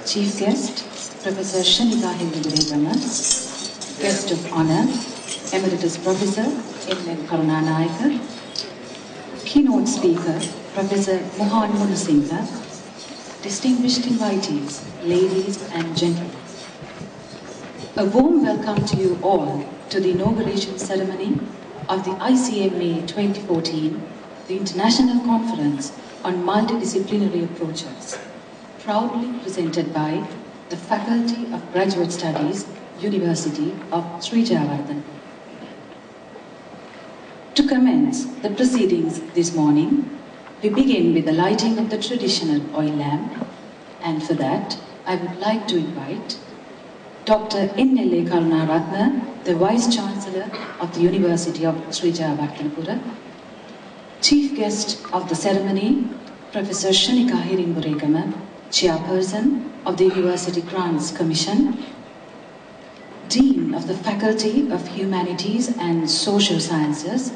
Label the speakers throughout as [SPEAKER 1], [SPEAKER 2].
[SPEAKER 1] Chief Guest, Professor Sri Jayewardenepura. Guest of Honor, Emeritus Professor M.M. Karunanayaka. Keynote Speaker, Professor Mohan Munasinghe. Distinguished invitees, ladies and gentlemen. A warm welcome to you all to the inauguration ceremony of the ICMA 2014, the International Conference on Multidisciplinary Approaches, proudly presented by the Faculty of Graduate Studies, University of Sri Jayewardenepura. To commence the proceedings this morning, we begin with the lighting of the traditional oil lamp, and for that, I would like to invite Dr. N.L.A. Karunaratne, the Vice-Chancellor of the University of Sri Jayewardenepura. Chief Guest of the ceremony, Professor Shanika Hirimburegama, Chairperson of the University Grants Commission, Dean of the Faculty of Humanities and Social Sciences,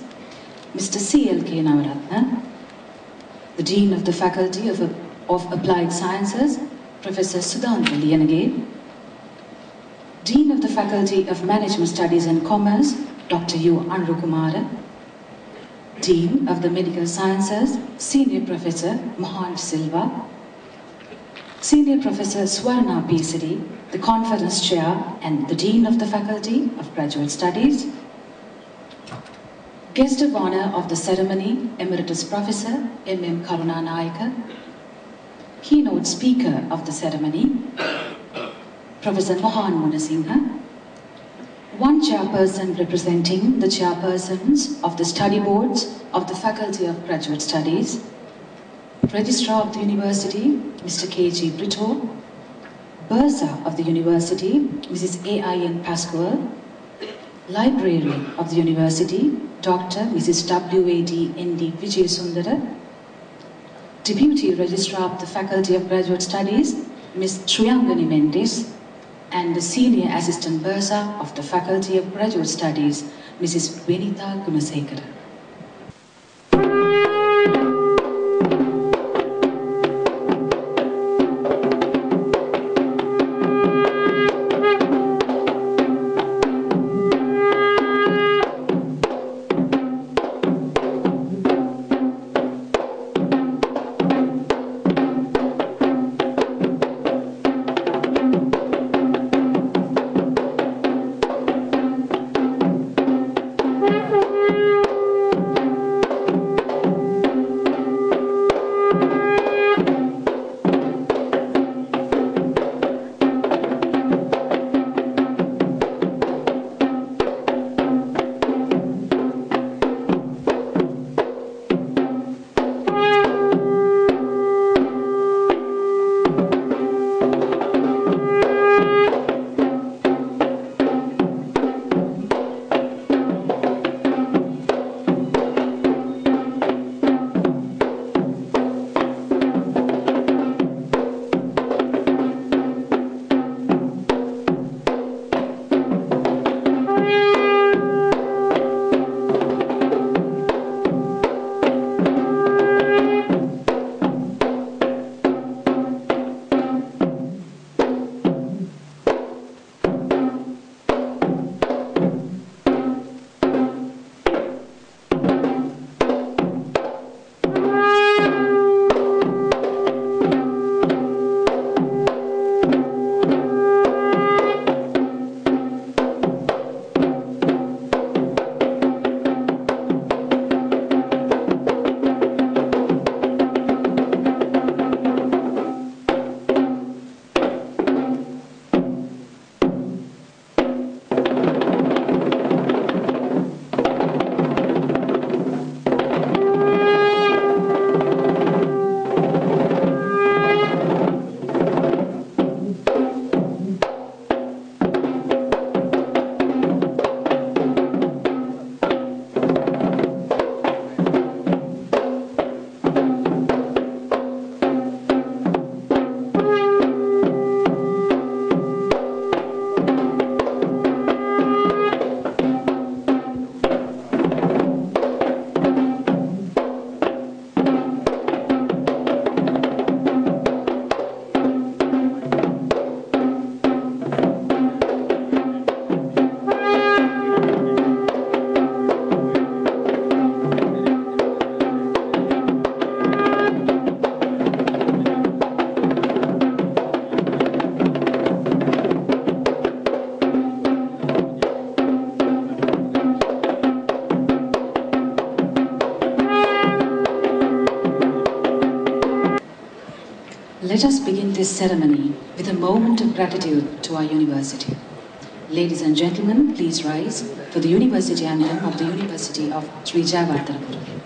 [SPEAKER 1] Mr. C.L.K. Navaratne, the Dean of the Faculty of Applied Sciences, Professor Sudhanta Liyanage, Dean of the Faculty of Management Studies and Commerce, Dr. U. Anurukumara, Dean of the Medical Sciences, Senior Professor Mohan Silva, Senior Professor Swarna P. Siri, the Conference Chair and the Dean of the Faculty of Graduate Studies. Guest of Honor of the ceremony, Emeritus Professor M.M. Karunanayaka. Keynote Speaker of the ceremony, Professor Mohan Munasinghe. One chairperson representing the chairpersons of the study boards of the Faculty of Graduate Studies, Registrar of the University, Mr. K.G. Brito, Bursar of the University, Mrs. A.I.N. Pascual, Librarian of the University, Dr. Mrs. W.A.D. N.D. Vijayasundara, Deputy Registrar of the Faculty of Graduate Studies, Ms. Shriyangani Mendes, and the Senior Assistant Bursar of the Faculty of Graduate Studies, Mrs. Venita Gunasekara. Let us begin this ceremony with a moment of gratitude to our university. Ladies and gentlemen, please rise for the University Anthem of the University of Sri Jayewardenepura.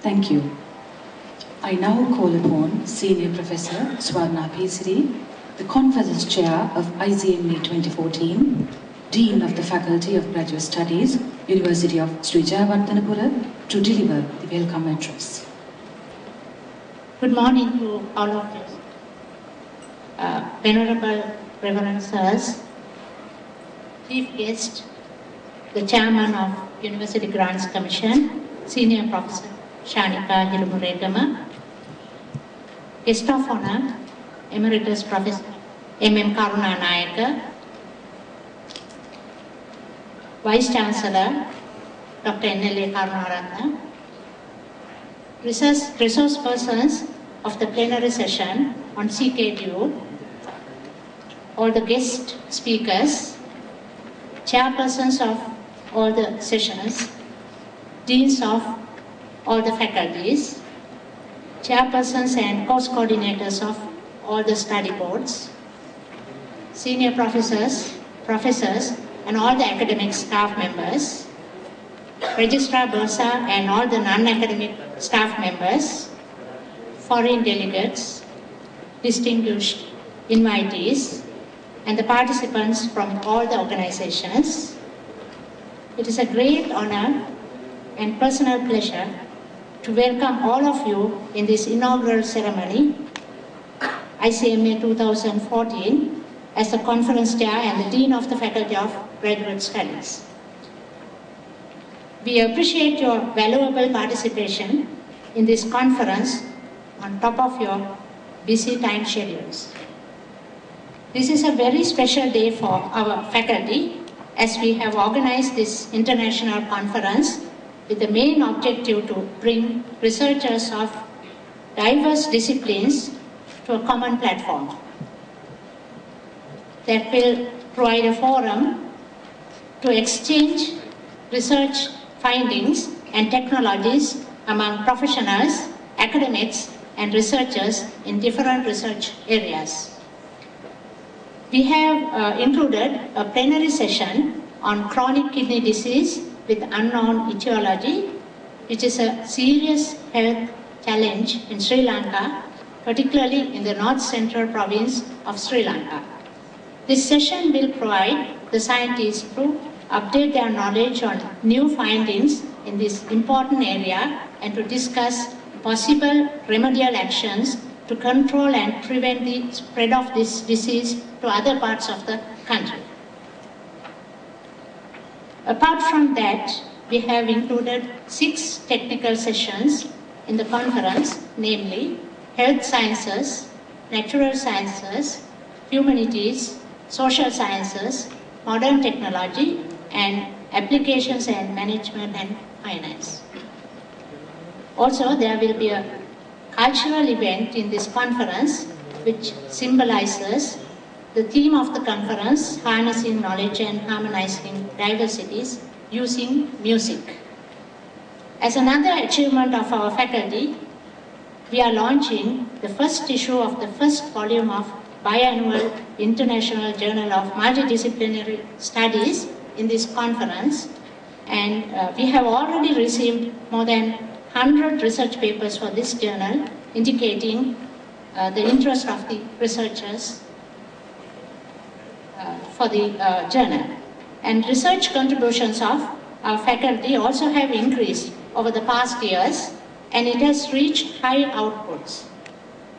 [SPEAKER 1] Thank you. I now call upon Senior Professor Swarna P. the Conference Chair of ICMA 2014, Dean of the Faculty of Graduate Studies, University of Sri Jayewardenepura, to deliver the welcome address.
[SPEAKER 2] Good morning to all of you. Venerable Reverend Sirs, Chief Guest, the Chairman of University Grants Commission, Senior Professor Shanika Hilumuregama, Guest of Honor, Emeritus Professor M.M. Karuna Nayaka, Vice Chancellor Dr. N.L.A. Karunaratna, resource persons of the plenary session on CKDU, all the guest speakers, chairpersons of all the sessions, deans of all the faculties, chairpersons and course coordinators of all the study boards, senior professors, and all the academic staff members, Registrar Bursa and all the non-academic staff members, foreign delegates, distinguished invitees, and the participants from all the organizations. It is a great honor and personal pleasure to welcome all of you in this inaugural ceremony, ICMA 2014, as the Conference Chair and the Dean of the Faculty of Graduate Studies. We appreciate your valuable participation in this conference on top of your busy time schedules. This is a very special day for our faculty as we have organized this international conference with the main objective to bring researchers of diverse disciplines to a common platform that will provide a forum to exchange research findings and technologies among professionals, academics, and researchers in different research areas. We have included a plenary session on chronic kidney disease with unknown etiology, which is a serious health challenge in Sri Lanka, particularly in the north central province of Sri Lanka. This session will provide the scientists to update their knowledge on new findings in this important area and to discuss possible remedial actions to control and prevent the spread of this disease to other parts of the country. Apart from that, we have included 6 technical sessions in the conference, namely health sciences, natural sciences, humanities, social sciences, modern technology, and applications and management and finance. Also, there will be a cultural event in this conference which symbolizes the theme of the conference, harnessing knowledge and harmonizing diversities using music. As another achievement of our faculty, we are launching the first issue of the first volume of biannual International Journal of Multidisciplinary Studies in this conference, and we have already received more than 100 research papers for this journal, indicating the interest of the researchers for the journal. And research contributions of our faculty also have increased over the past years, and it has reached high outputs.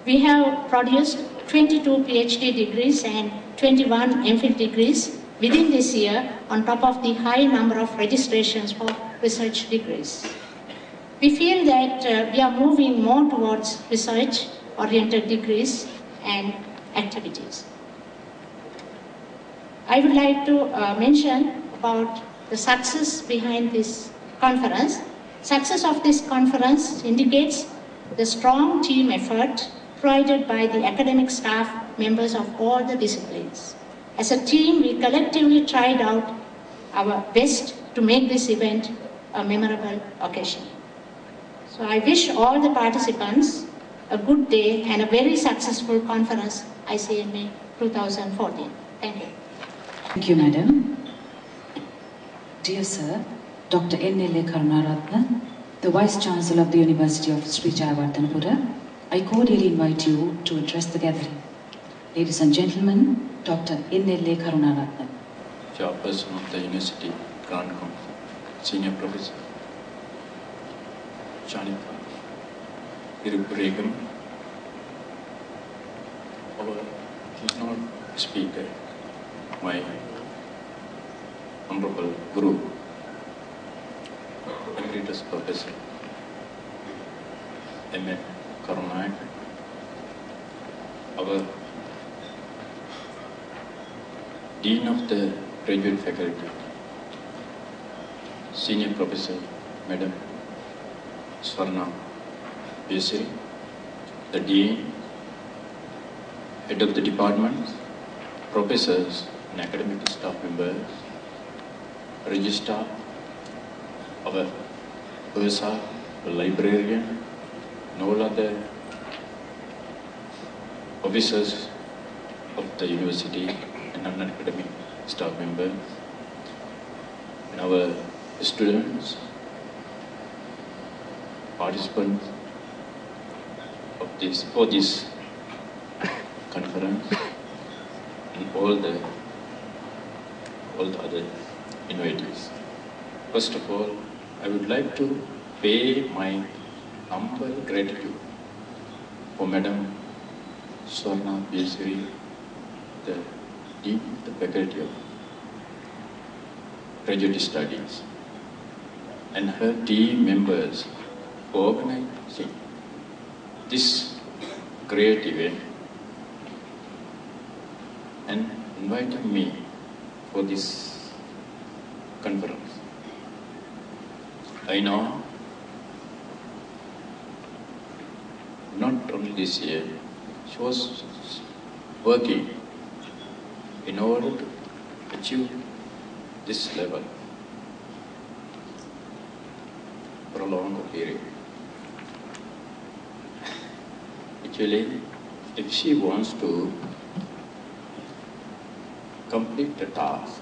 [SPEAKER 2] We have produced 22 PhD degrees and 21 MPhil degrees within this year, on top of the high number of registrations for research degrees. We feel that we are moving more towards research-oriented degrees and activities. I would like to mention about the success behind this conference. Success of this conference indicates the strong team effort provided by the academic staff members of all the disciplines. As a team, we collectively tried out our best to make this event a memorable occasion. So I wish all the participants a good day and a very successful conference, ICMA 2014. Thank you.
[SPEAKER 1] Thank you, Madam. Dear Sir, Dr. N.L.A. Karunaratne, the Vice Chancellor of the University of Sri Jayewardenepura, I cordially invite you to address the gathering. Ladies and gentlemen, Dr. N.L.A. Karunaratne.
[SPEAKER 3] Chairperson of the University, Grant Senior Professor, Shanika Irupuragam, our keynote speaker, my Honorable Guru, Emeritus Professor M.A. Karunaratne, our Dean of the Graduate Faculty, Senior Professor Madam Swarna Besri, the Dean, Head of the Department, Professors and academic staff members, Registrar, our Bursar, the librarian, and all other officers of the university and non-academic staff members, and our students, participants of this conference, and all the other invitees. First of all, I would like to pay my humble gratitude for Madam Swarna Besri, the Dean of the Faculty of Graduate Studies, and her team members for organizing this great event and inviting me for this conference. I know not only this year, she was working in order to achieve this level for a longer period. Actually, if she wants to complete the task,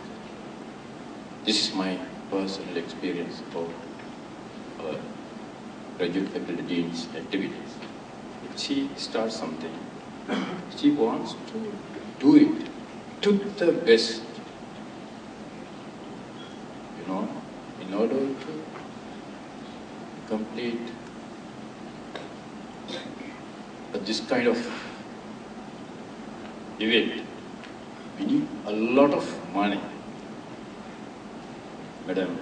[SPEAKER 3] this is my personal experience about our graduate faculty dean's activities. if she starts something, she wants to do it to the best, in order to complete this kind of event. We need a lot of money. Madam,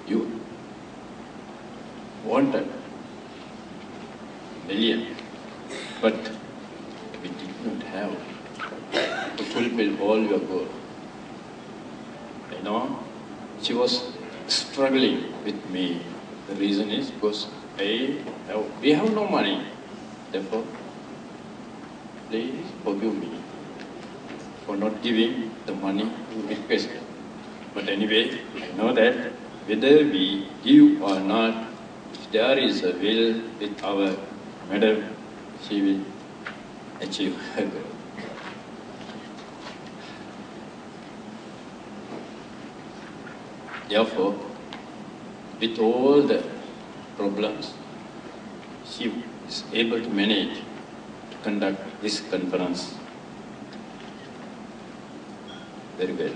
[SPEAKER 3] you wanted million, but we did not have to fulfill all your goals. She was struggling with me. The reason is because we have no money. Therefore, please forgive me for not giving the money you requested. But anyway, I know that whether we give or not, if there is a will with our madam, she will achieve her goal. Therefore, with all the problems, she is able to manage to conduct this conference very well.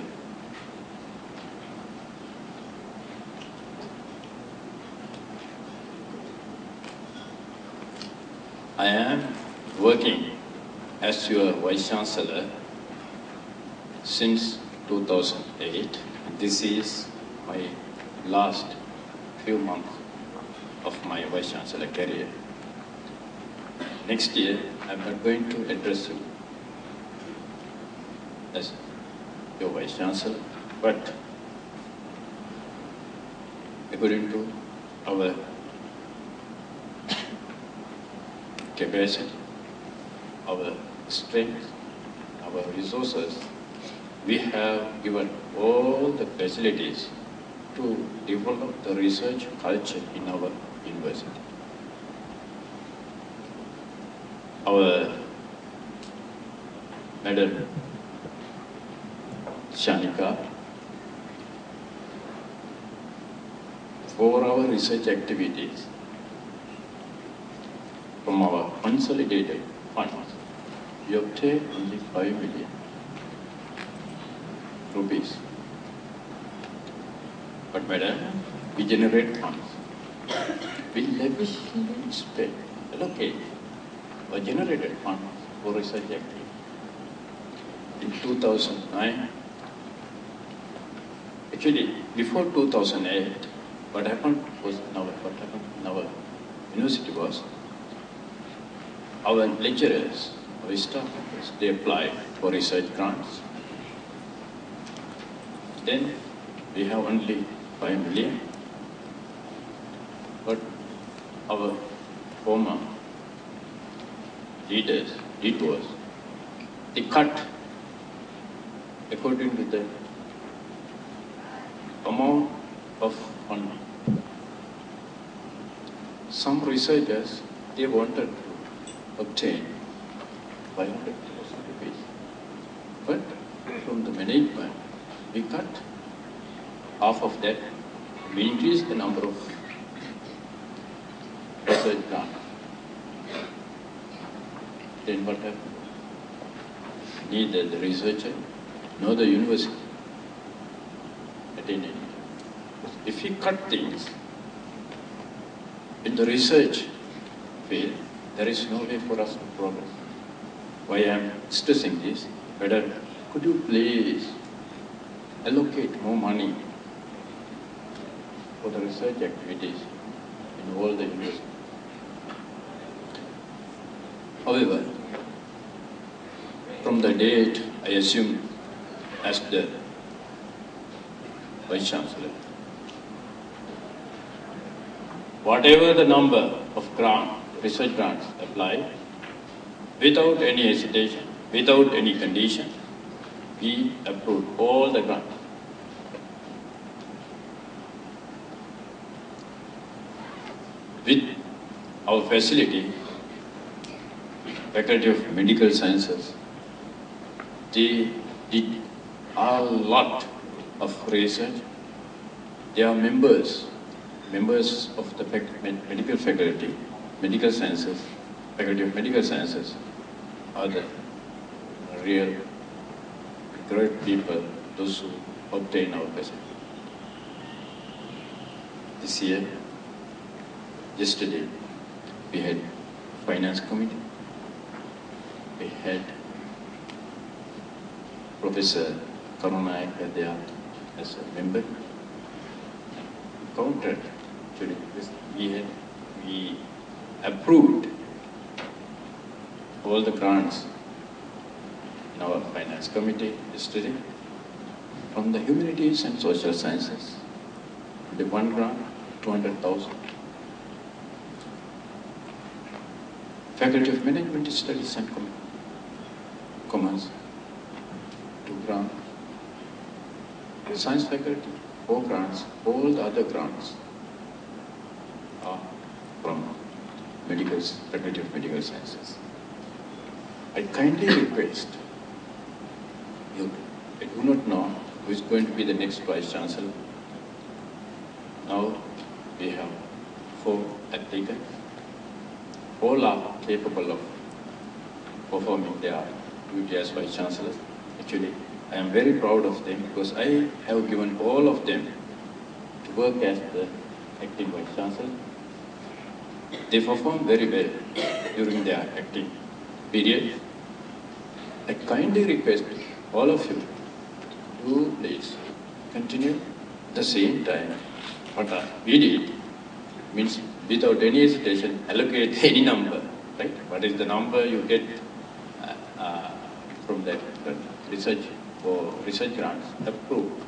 [SPEAKER 3] I am working as your Vice Chancellor since 2008. This is my last few months of my Vice Chancellor career. Next year, I'm not going to address you as your Vice Chancellor, but according to our capacity, our strength, our resources, we have given all the facilities to develop the research culture in our university. Our Madam Shanika, for our research activities, from our consolidated funds, we obtain only 5 million rupees. But madam, we generate funds. We lavishly spend, allocate or generated funds for research activity. In 2009, actually before 2008, what happened in our university was, our lecturers, our staff members, they applied for research grants. Then we have only 5 million, but our former leaders, detours, they cut according to the amount of funding. Some researchers, they wanted to obtain 500,000 rupees, but from the management, we cut half of that. We increased the number of research grants. Then what happened? Neither the researcher nor the university attained anything. If we cut things in the research field, there is no way for us to progress. Why I am stressing this? Madam, could you please allocate more money for the research activities in all the universities? However, from the date I assumed as the Vice Chancellor, whatever the number of research grants applied, without any hesitation, without any condition, we approved all the grants. With our facility, Faculty of Medical Sciences, they did a lot of research. They are members of the medical faculty. medical sciences, faculty of medical sciences are the real great people, those who obtain our facility. This year, yesterday, we had finance committee. We had Professor Karunayaka there as a member. Counted, actually, we approved all the grants in our finance committee yesterday from the humanities and social sciences. The one grant, 200,000. Faculty of Management Studies and Commerce, 2 grants. Science faculty, 4 grants. All the other grants are from Faculty of Medical Sciences. I kindly request you, I do not know who is going to be the next Vice Chancellor. Now we have 4 applicants. All are capable of performing their duty as Vice Chancellors. Actually, I am very proud of them because I have given all of them to work as the acting Vice Chancellor. They perform very well during their acting period. I kindly request all of you to please continue at the same time. What we did means without any hesitation allocate any number, right? What is the number you get from that research or research grants approved?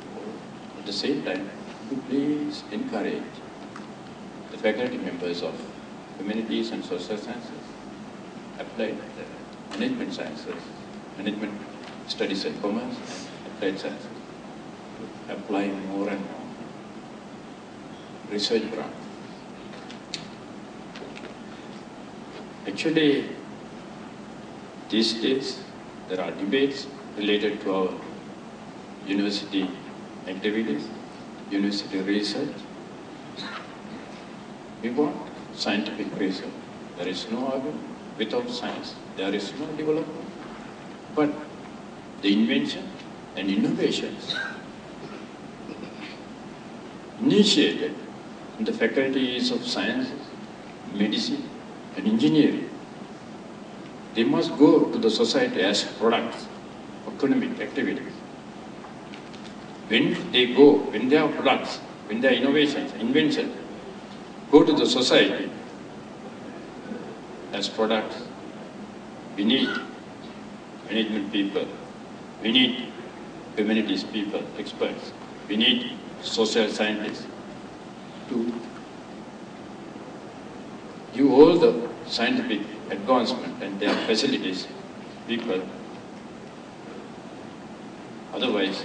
[SPEAKER 3] At the same time, to please encourage the faculty members of humanities and social sciences, applied management sciences, management studies and commerce, and applied sciences, to apply more and more research grants. Actually, these days there are debates related to our university activities, university research. We want scientific research. There is no argument. Without science, there is no development. But the invention and innovations initiated in the faculties of sciences, medicine, and engineering, they must go to the society as products of economic activities. When they go, when their products, when their innovations, inventions go to the society as products, we need management people, we need humanities people, experts, we need social scientists to give all the scientific advancement and their facilities people. Otherwise,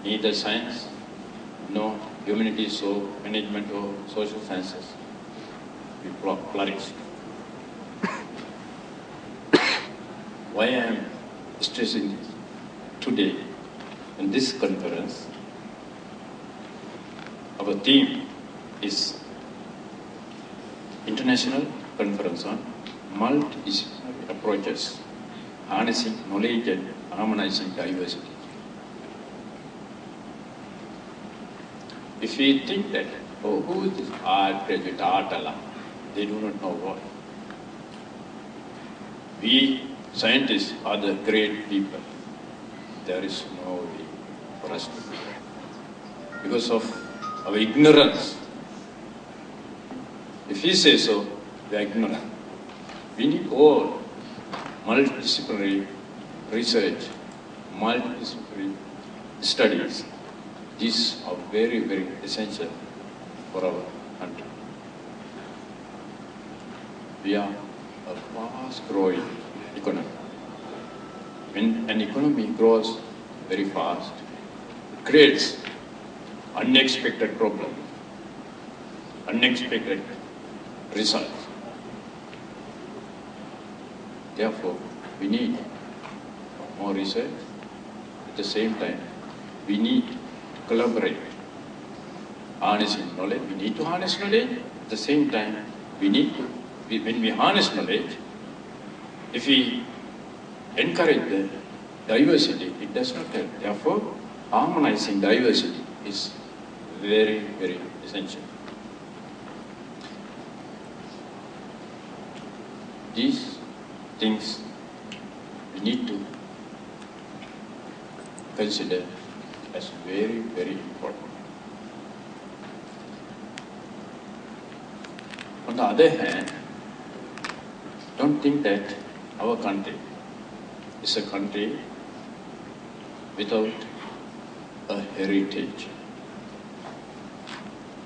[SPEAKER 3] neither science nor humanities or management or social sciences will flourish. Why I am stressing this today in this conference? Our theme is International Conference on Multidisciplinary Approaches, Harnessing Knowledge and Harmonizing Diversity. If we think that, oh, who is this art graduate, art alum? They do not know what. We scientists are the great people. There is no way for us to do that. Because of our ignorance. If we say so, we are ignorant. We need all multidisciplinary research, multidisciplinary studies. These are very, very essential for our country. We are a fast-growing economy. When an economy grows very fast, it creates unexpected problems, unexpected results. Therefore, we need more research. At the same time, we need to collaborate. Harnessing knowledge, we need to harness knowledge. At the same time, we need to, when we harness knowledge, if we encourage the diversity, it does not help. Therefore, harmonizing diversity is very, very essential. These things we need to consider as very, very important. On the other hand, don't think that our country is a country without a heritage.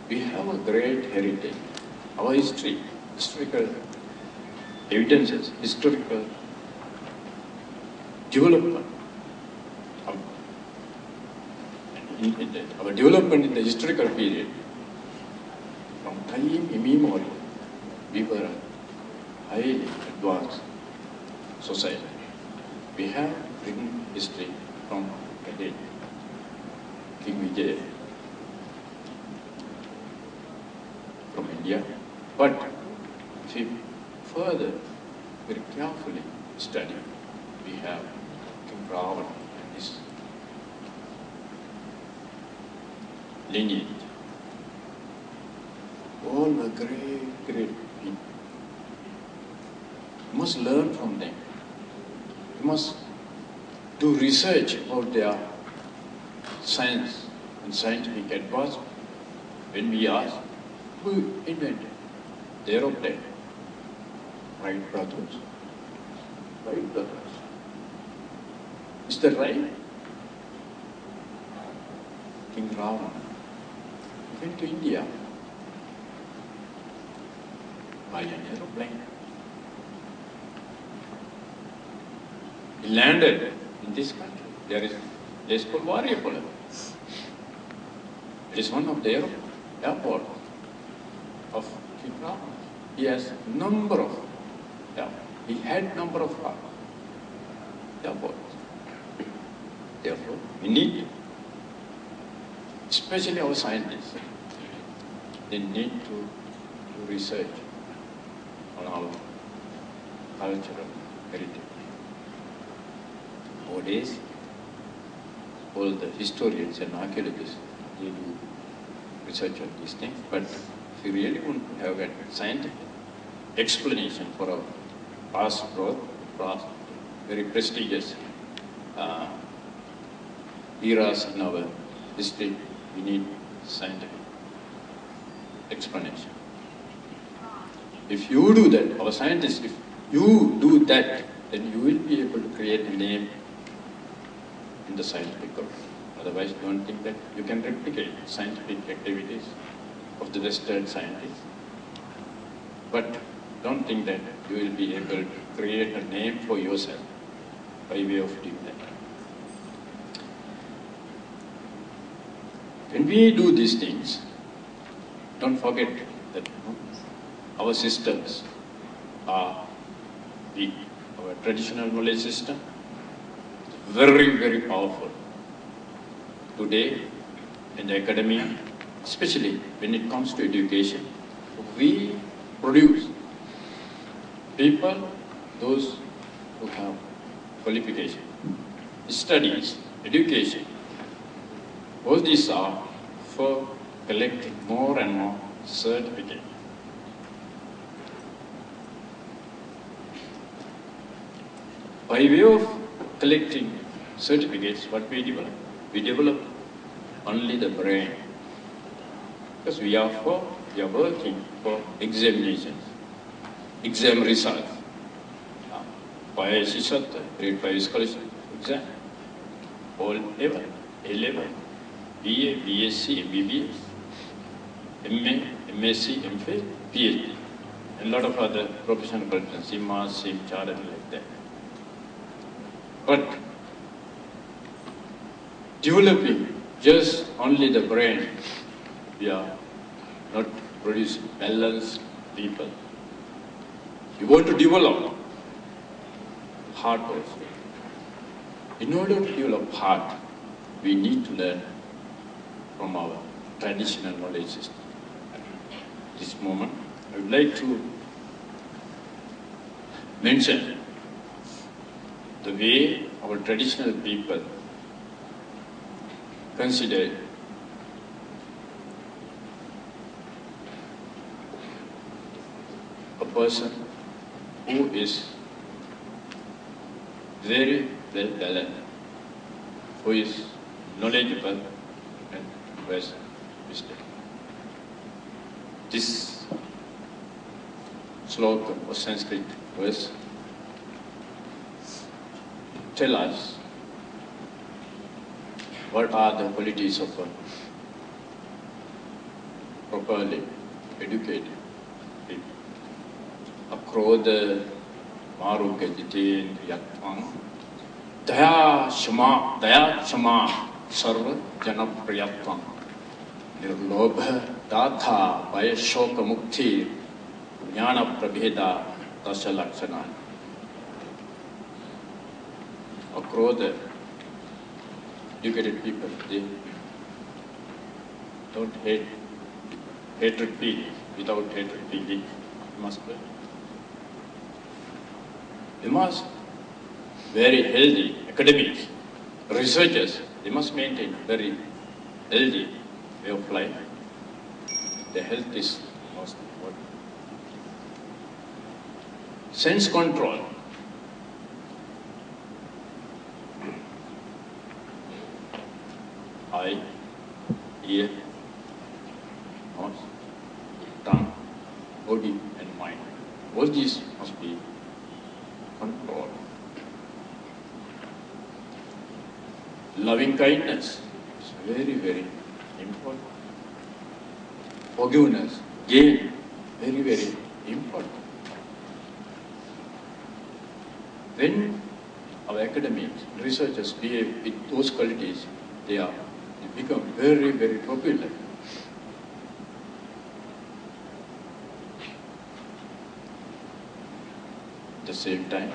[SPEAKER 3] We have a great heritage. Our history, historical evidences, historical development. Our development in the historical period, from time immemorial, we were a highly advanced society. We have written history from the day King Vijay from India, but if we further very carefully study, we have King Ravana and his lineage. All were great, great people. You must learn from them. You must do research about their science and scientific advancement. When we ask, who invented the aeroplane? Wright brothers. Wright brothers. Is that right? King Ravana went to India by an aeroplane. He landed in this country. There is a place called Variapula. It is one of the airports of King Ravana. He has number of airports. He had number of airports. Therefore, we need, especially our scientists, they need to do research on our cultural heritage. Nowadays, all the historians and archaeologists, they do research on these things, but if you really want to have a scientific explanation for our past growth, past very prestigious eras in our history, we need scientific explanation. If you do that, our scientists, if you do that, then you will be able to create a name in the scientific world. Otherwise, don't think that you can replicate scientific activities of the Western scientists. But don't think that you will be able to create a name for yourself by way of doing that. When we do these things, don't forget that our systems are weak. Our traditional knowledge system is very, very powerful. Today, in the academia, especially when it comes to education, we produce people, those who have qualification, studies, education. All these are for collecting more and more certificates. By way of collecting certificates, what we develop? We develop only the brain. Because we are working for examinations, exam results. Grade 5 scholarship exam, all level, A-level, BA, BSc, MBBS, MA, MSc, MPhil, PhD, and a lot of other professional qualifications, SIMA, SIM, Chartered, like that. But developing just only the brain, we are not producing balanced people. You want to develop heart also. In order to develop heart, we need to learn from our traditional knowledge system. At this moment, I would like to mention the way our traditional people consider a person who is very well balanced, who is knowledgeable and who has wisdom. This sloka or Sanskrit verse tell us what are the qualities of a properly educated people. Akrodha maruga jitin yatvang daya shama sarva janapriyatvam nirlobha datha vayashoka mukti jnana prabheda tasya lakshana. Akrodha, educated people, they don't hate hatred feeling. Without hatred feeling, they must very healthy academics, researchers, they must maintain very healthy way of life. The health is most important. Sense control. Eye, ear, nose, tongue, body and mind. All these must be controlled. Loving kindness is very, very important. Forgiveness, again, very, very important. When our academics, researchers behave with those qualities, they become very, very popular. At the same time,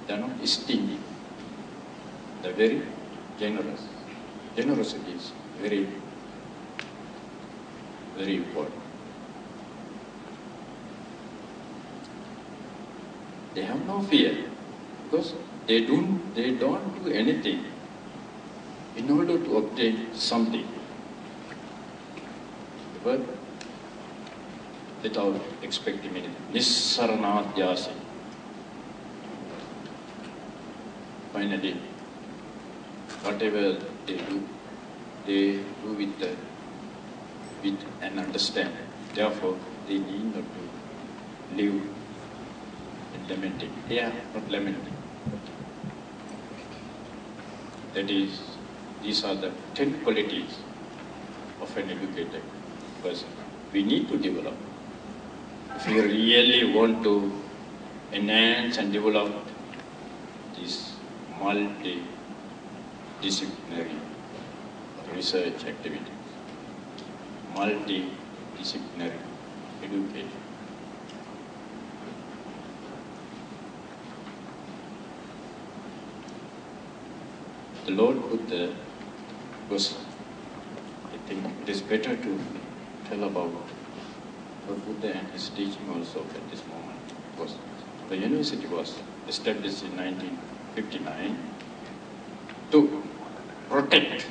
[SPEAKER 3] they are not stingy. They are very generous. Generosity is very, very important. They have no fear because they don't do anything in order to obtain something, but without expecting anything. Nissaranadyasi. Finally, whatever they do with an understanding. Therefore, they need not to live in lamenting. They are not lamenting. That is, these are the 10 qualities of an educated person. We need to develop. If we really want to enhance and develop these multidisciplinary research activities, multidisciplinary education. The Lord Buddha was, I think it is better to tell about Lord Buddha and his teaching also at this moment. Because the university was established in 1959 to protect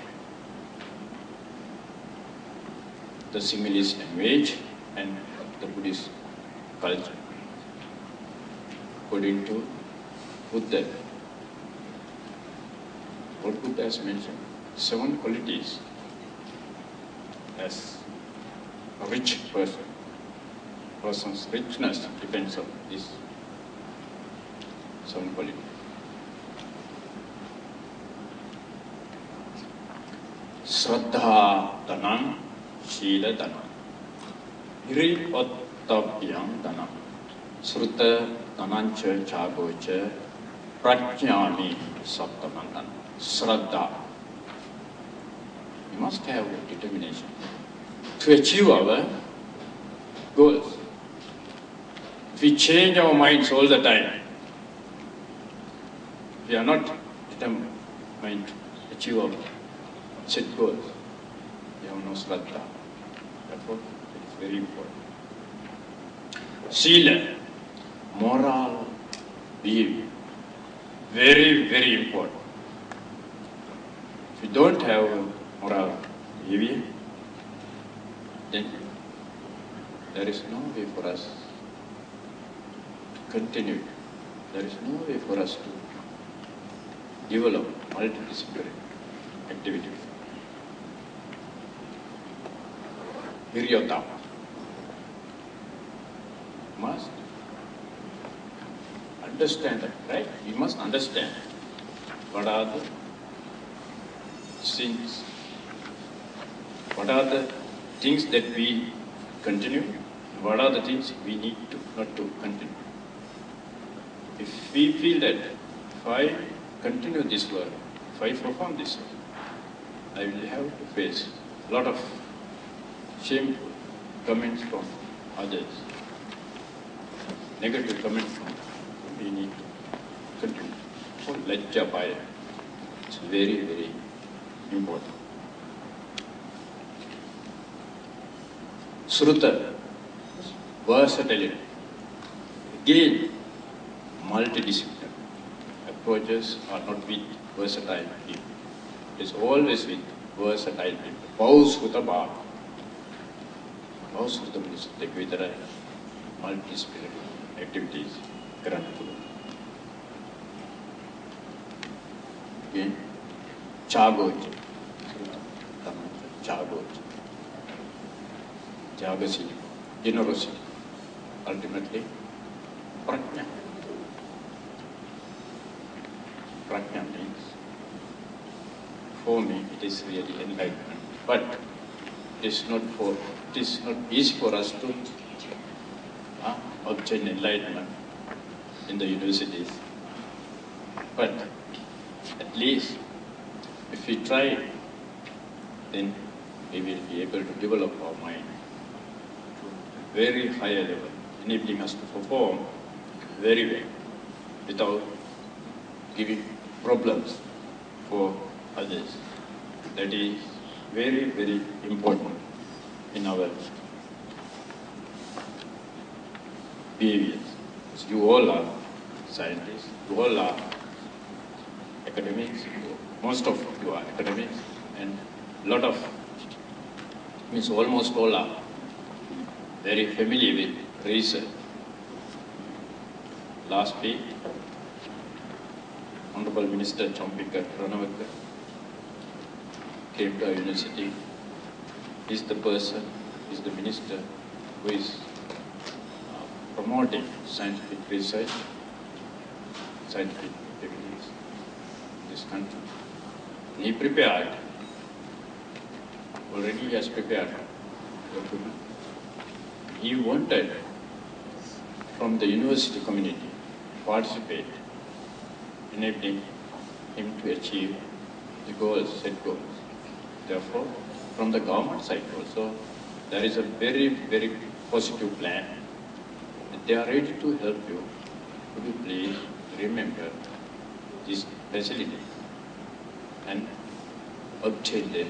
[SPEAKER 3] the Sinhalese language and the Buddhist culture. According to Buddha, what Buddha has mentioned, 7 qualities as a rich person. Person's richness depends on these 7 qualities. Shraddha dhanam, Shila dhanam, Hiripattapyam dhanam, Sruta dhanancha chagocha, Prajnani saptamam dhanam. Shraddha. We must have determination to achieve our goals. If we change our minds all the time, we are not determined to achieve our set goals. We have no Shraddha. Therefore, it is very important. Sila, moral behavior, very, very important. If you don't have moral behavior, then there is no way for us to continue. There is no way for us to develop multidisciplinary activities. Hiryota must understand that, right? We must understand what are the sins, what are the things that we continue, what are the things we need to not to continue. If we feel that if I continue this work, if I perform this work, I will have to face a lot of shameful comments from others, negative comments from we need to continue. So lajja bhaya, it's very, very important. Sruta, versatility. Again, multidisciplinary approaches are not with versatile people. It is always with versatile people. Paushuta bhava. Paushuta means multidisciplinary activities. Again, chagoji. Chagoji. Jagasini. Generosity. Ultimately, prajna. Prajna means, for me, it is really enlightenment. But it is not easy for us to obtain enlightenment in the universities. But at least, if we try, then we will be able to develop our mind to a very higher level, enabling us to perform very well without giving problems for others. That is very, very important in our behaviors. Because you all are scientists, you all are academics, most of you are academics, and almost all are very familiar with research. Last week, Honorable Minister Chompika Pranavakar came to our university. He is the person, he is the minister who is promoting scientific research, scientific activities in this country. And he prepared, already he has prepared a document. He wanted from the university community to participate, enabling him to achieve the goals, set goals. Therefore, from the government side also, there is a very, very positive plan. They are ready to help you. Could you please remember this facility and obtain them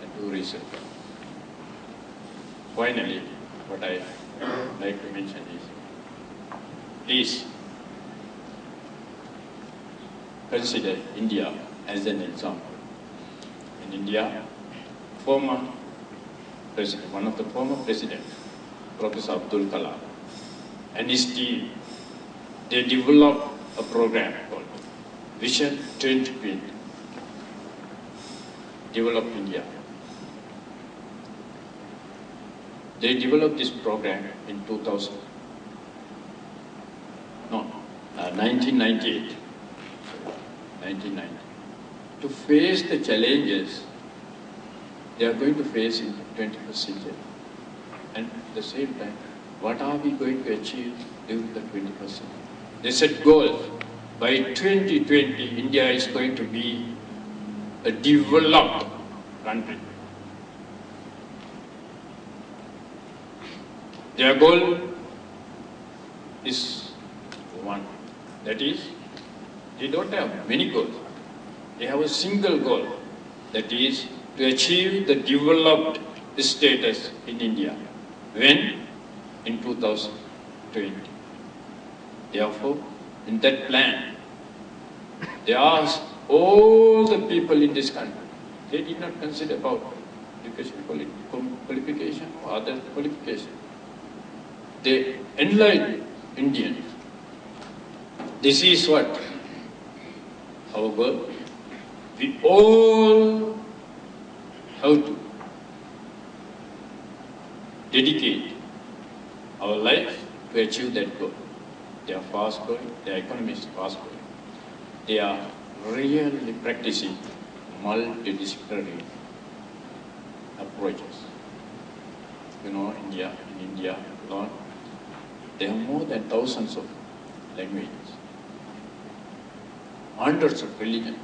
[SPEAKER 3] and do research. Finally, what I like to mention is, please consider India as an example. In India, former president, one of the former presidents, Professor Abdul Kalam, and his team, they developed a program called Vision 2020, Develop India. They developed this program in 1998. 1990. To face the challenges they are going to face in the 21st century, and at the same time, what are we going to achieve during the 21st century? They set goals. By 2020, India is going to be a developed country. Their goal is one. That is, they don't have many goals. They have a single goal. That is, to achieve the developed status in India. When? In 2020. 2020. Therefore, in that plan, they asked all the people in this country. They did not consider about education qualification or other qualification. They enlightened Indians. This is what our work. We all have to dedicate our life to achieve that goal. They are fast growing, their economy is fast growing. They are really practicing multidisciplinary approaches. You know, in India alone, there are more than thousands of languages, hundreds of religions,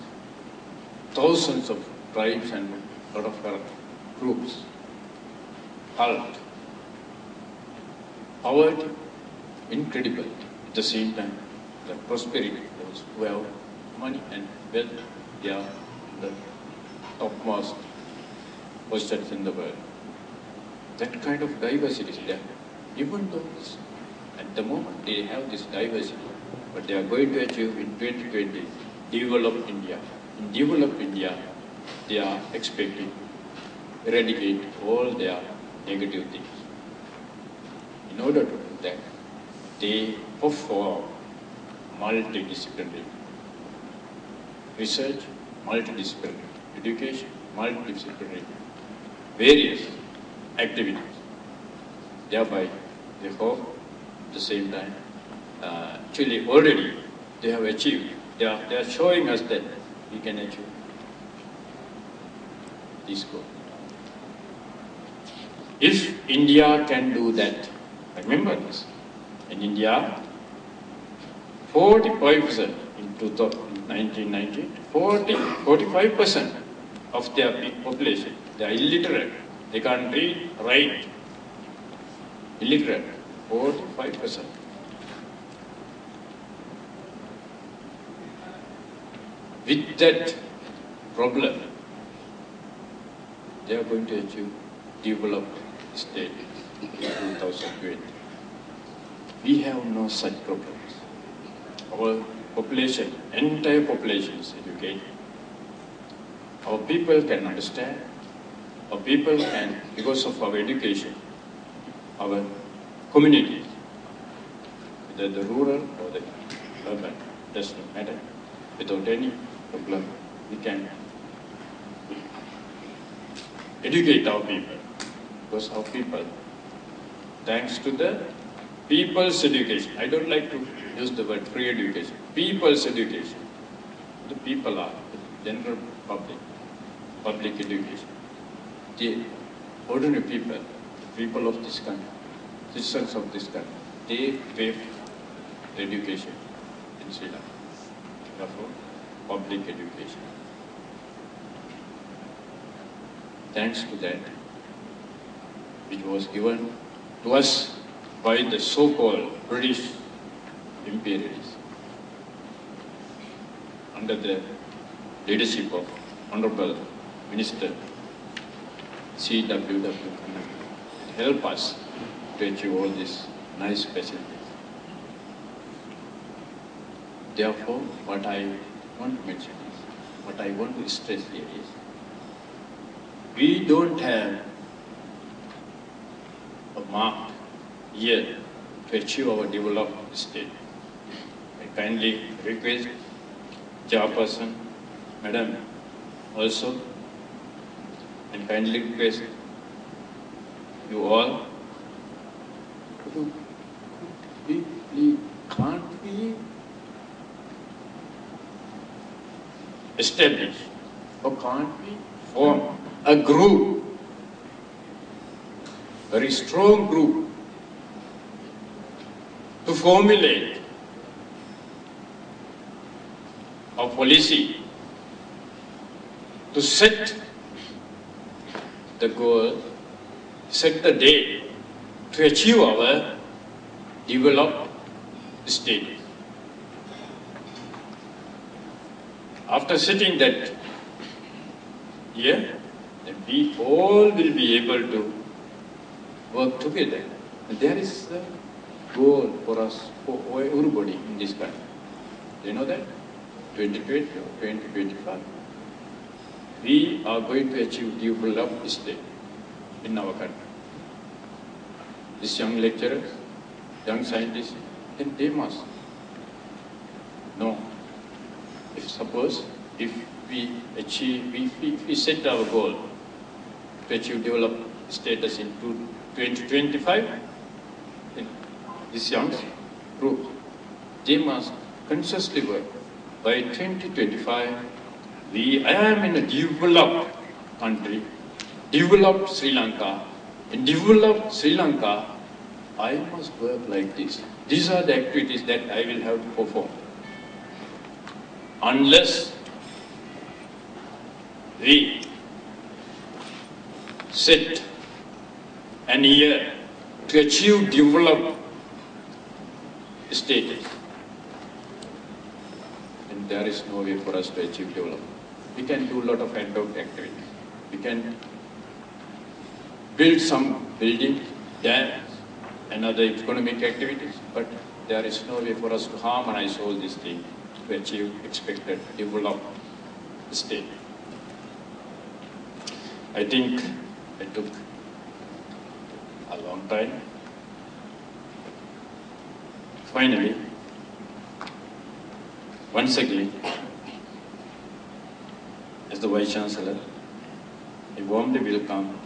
[SPEAKER 3] thousands of tribes and a lot of groups, cult, poverty, incredible. At the same time, the prosperity, those who have money and wealth, they are the topmost positions in the world. That kind of diversity is there. Even though at the moment they have this diversity, but they are going to achieve in 2020, develop India. In developed India, they are expecting to eradicate all their negative things. In order to do that, they perform multidisciplinary research, multidisciplinary education, multidisciplinary various activities. Thereby, they hope at the same time, actually already they have achieved. They are showing us that we can achieve this goal. If India can do that, remember this, in India, 45% in 1990, 45% of their population, they are illiterate. They can't read, write. Illiterate, 45%. With that problem, they are going to achieve developed state in 2020. We have no such problems. Our population, entire population is educated. Our people can understand. Our people can, because of our education, our communities, whether the rural or the urban, does not matter. Without any problem, we can educate our people. Because our people, thanks to the people's education, I don't like to use the word free education, people's education. The people are the general public education. The ordinary people, people of this country, citizens of this country, they pay for education in Sri Lanka. Therefore, public education. Thanks to that, which was given to us by the so-called British imperialists under the leadership of Honorable Minister C.W.W. help us to achieve all these nice facilities. Therefore, what I want to mention is, what I want to stress here is, we don't have a marked year to achieve our developed state. I kindly request Chairperson, Madam, also, and kindly request you all to can't we establish or can't we form a group, very strong group, to formulate a policy, to set the goal, set the date to achieve our developed state. After setting that year, then we all will be able to work together. And there is goal for us, for everybody in this country. Do you know that? 2020 or 2025. We are going to achieve developed state in our country. These young lecturers, young scientists, then they must know. If we set our goal to achieve developed status in 2025, then these young group, they must consciously work. By 2025, I am in a developed country, developed Sri Lanka. In developed Sri Lanka, I must work like this. These are the activities that I will have to perform. Unless we set an year to achieve developed status, then there is no way for us to achieve development. We can do a lot of ad-hoc activities. We can build some buildings, dams, and other economic activities, but there is no way for us to harmonize all these things to achieve expected developed state. I think it took a long time. Finally, once again, as the Vice Chancellor, I warmly welcome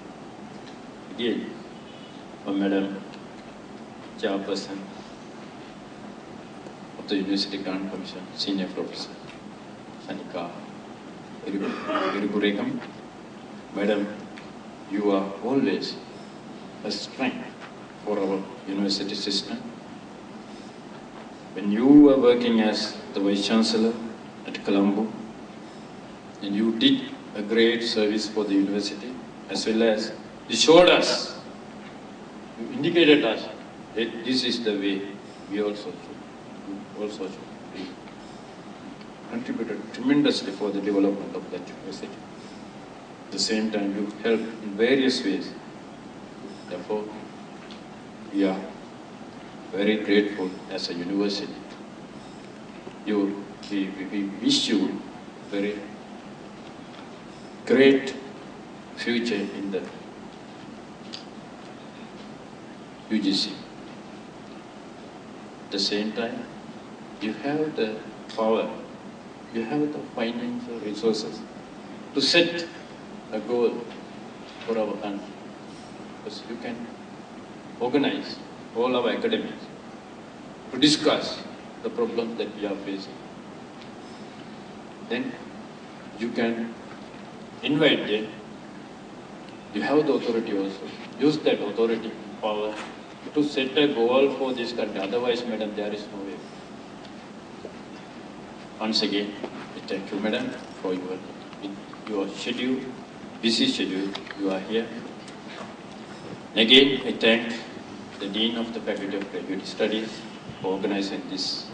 [SPEAKER 3] again Madam Chairperson of the University Grant Commission, Senior Professor Sanika Irigurekam. Madam, you are always a strength for our university system. When you were working as the Vice Chancellor at Colombo, and you did a great service for the university, as well as you showed us, you indicated us that this is the way we also should. We contributed tremendously for the development of that university. At the same time, you helped in various ways. Therefore, we are very grateful as a university. We wish you very great future in the UGC. At the same time, you have the power, you have the financial resources to set a goal for our country. Because you can organize all our academics to discuss the problems that we are facing. Then you can invite them. You have the authority also. Use that authority, power, to set a goal for this country. Otherwise, madam, there is no way. Once again, I thank you, madam, for your schedule, busy schedule. You are here. And again, I thank the Dean of the Faculty of Graduate Studies for organizing this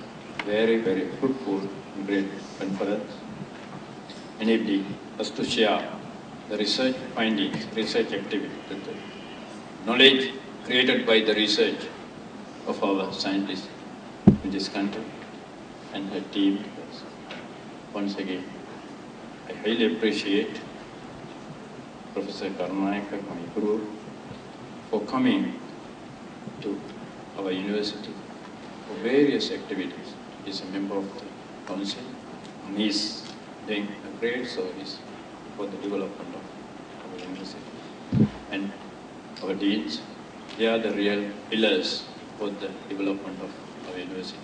[SPEAKER 3] very, very fruitful and great conference, enabling us to share the research findings, research activities, the knowledge created by the research of our scientists in this country and her team. Once again, I highly appreciate Professor Karnayaka, my guru, for coming to our university for various activities. He is a member of the council and he is doing a great service for the development of our university. And our deans, they are the real pillars for the development of our university.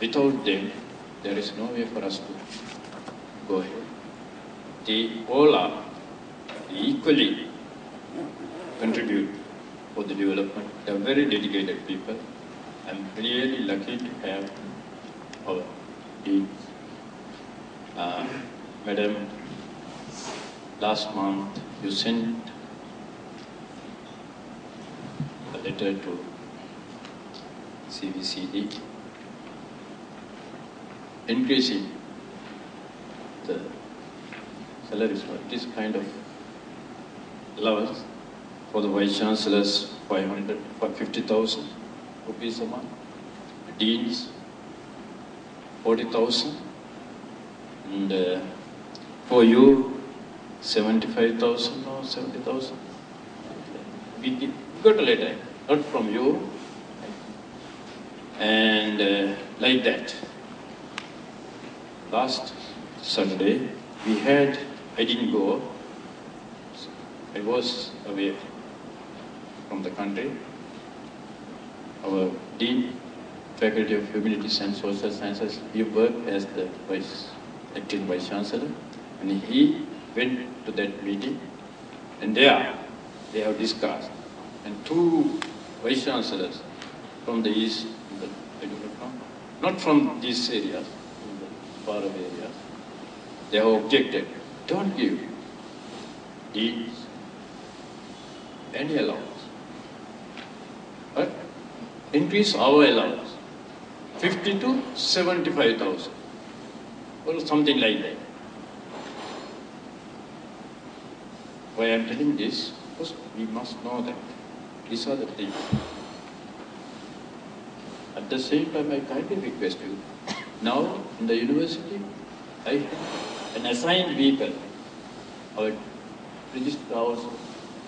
[SPEAKER 3] Without them, there is no way for us to go ahead. They all are equally contribute for the development. They are very dedicated people. I'm really lucky to have our deans. Madam, last month you sent a letter to CVCD increasing the salaries for this kind of allowance for the Vice Chancellors 50,000 rupees a month. Deans, 40,000. And for you, 75,000 or 70,000. We got a letter, not from you. And like that. Last Sunday, I didn't go. I was away from the country. Our Dean, Faculty of Humanities and Social Sciences, he worked as the acting Vice Chancellor, and he went to that meeting, and there they have discussed, and 2 Vice Chancellors from the East, I don't know, not from these areas, from the faraway areas, they have objected, don't give Deans any allowance, but increase our allowance, 50 to 75,000, or something like that. Why I am telling this? Because we must know that these are the things. At the same time, I kindly request you, now in the university, I have an assigned vehicle. Our registered house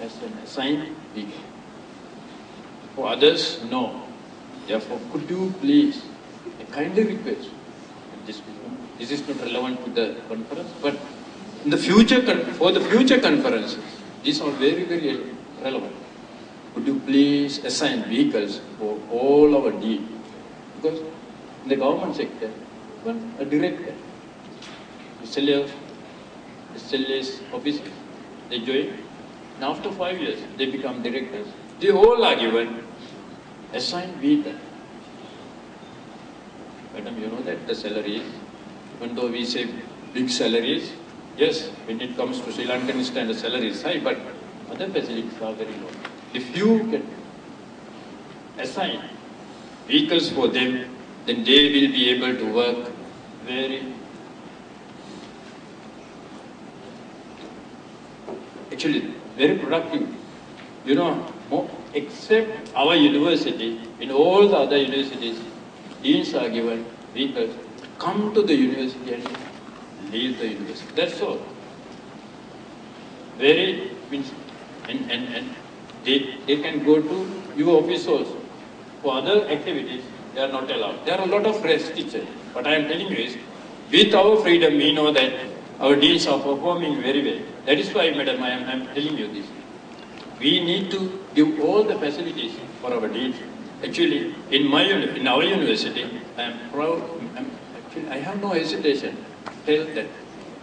[SPEAKER 3] has an assigned vehicle. For others, no. Therefore, could you please, I kindly request, this is not relevant to the conference, but in the future, for the future conferences, these are very, very relevant. Could you please assign vehicles for all our deans? Because in the government sector, a director, SLA's officers, they join, and after 5 years, they become directors. They all are given assigned vehicle. Madam, you know that the salaries, even though we say big salaries, yes, when it comes to Sri Lankan standard, salary is high, but other facilities are very low. If you can assign vehicles for them, then they will be able to work very productive. You know, except our university, in all the other universities, deans are given vehicles to come to the university and leave the university. That's all. And they can go to your office also. For other activities, they are not allowed. There are a lot of restrictions. What I am telling you is, with our freedom, we know that our deans are performing very well. That is why, madam, I am telling you this. We need to give all the facilities for our deans. Actually, in our university, I am proud. I have no hesitation to tell that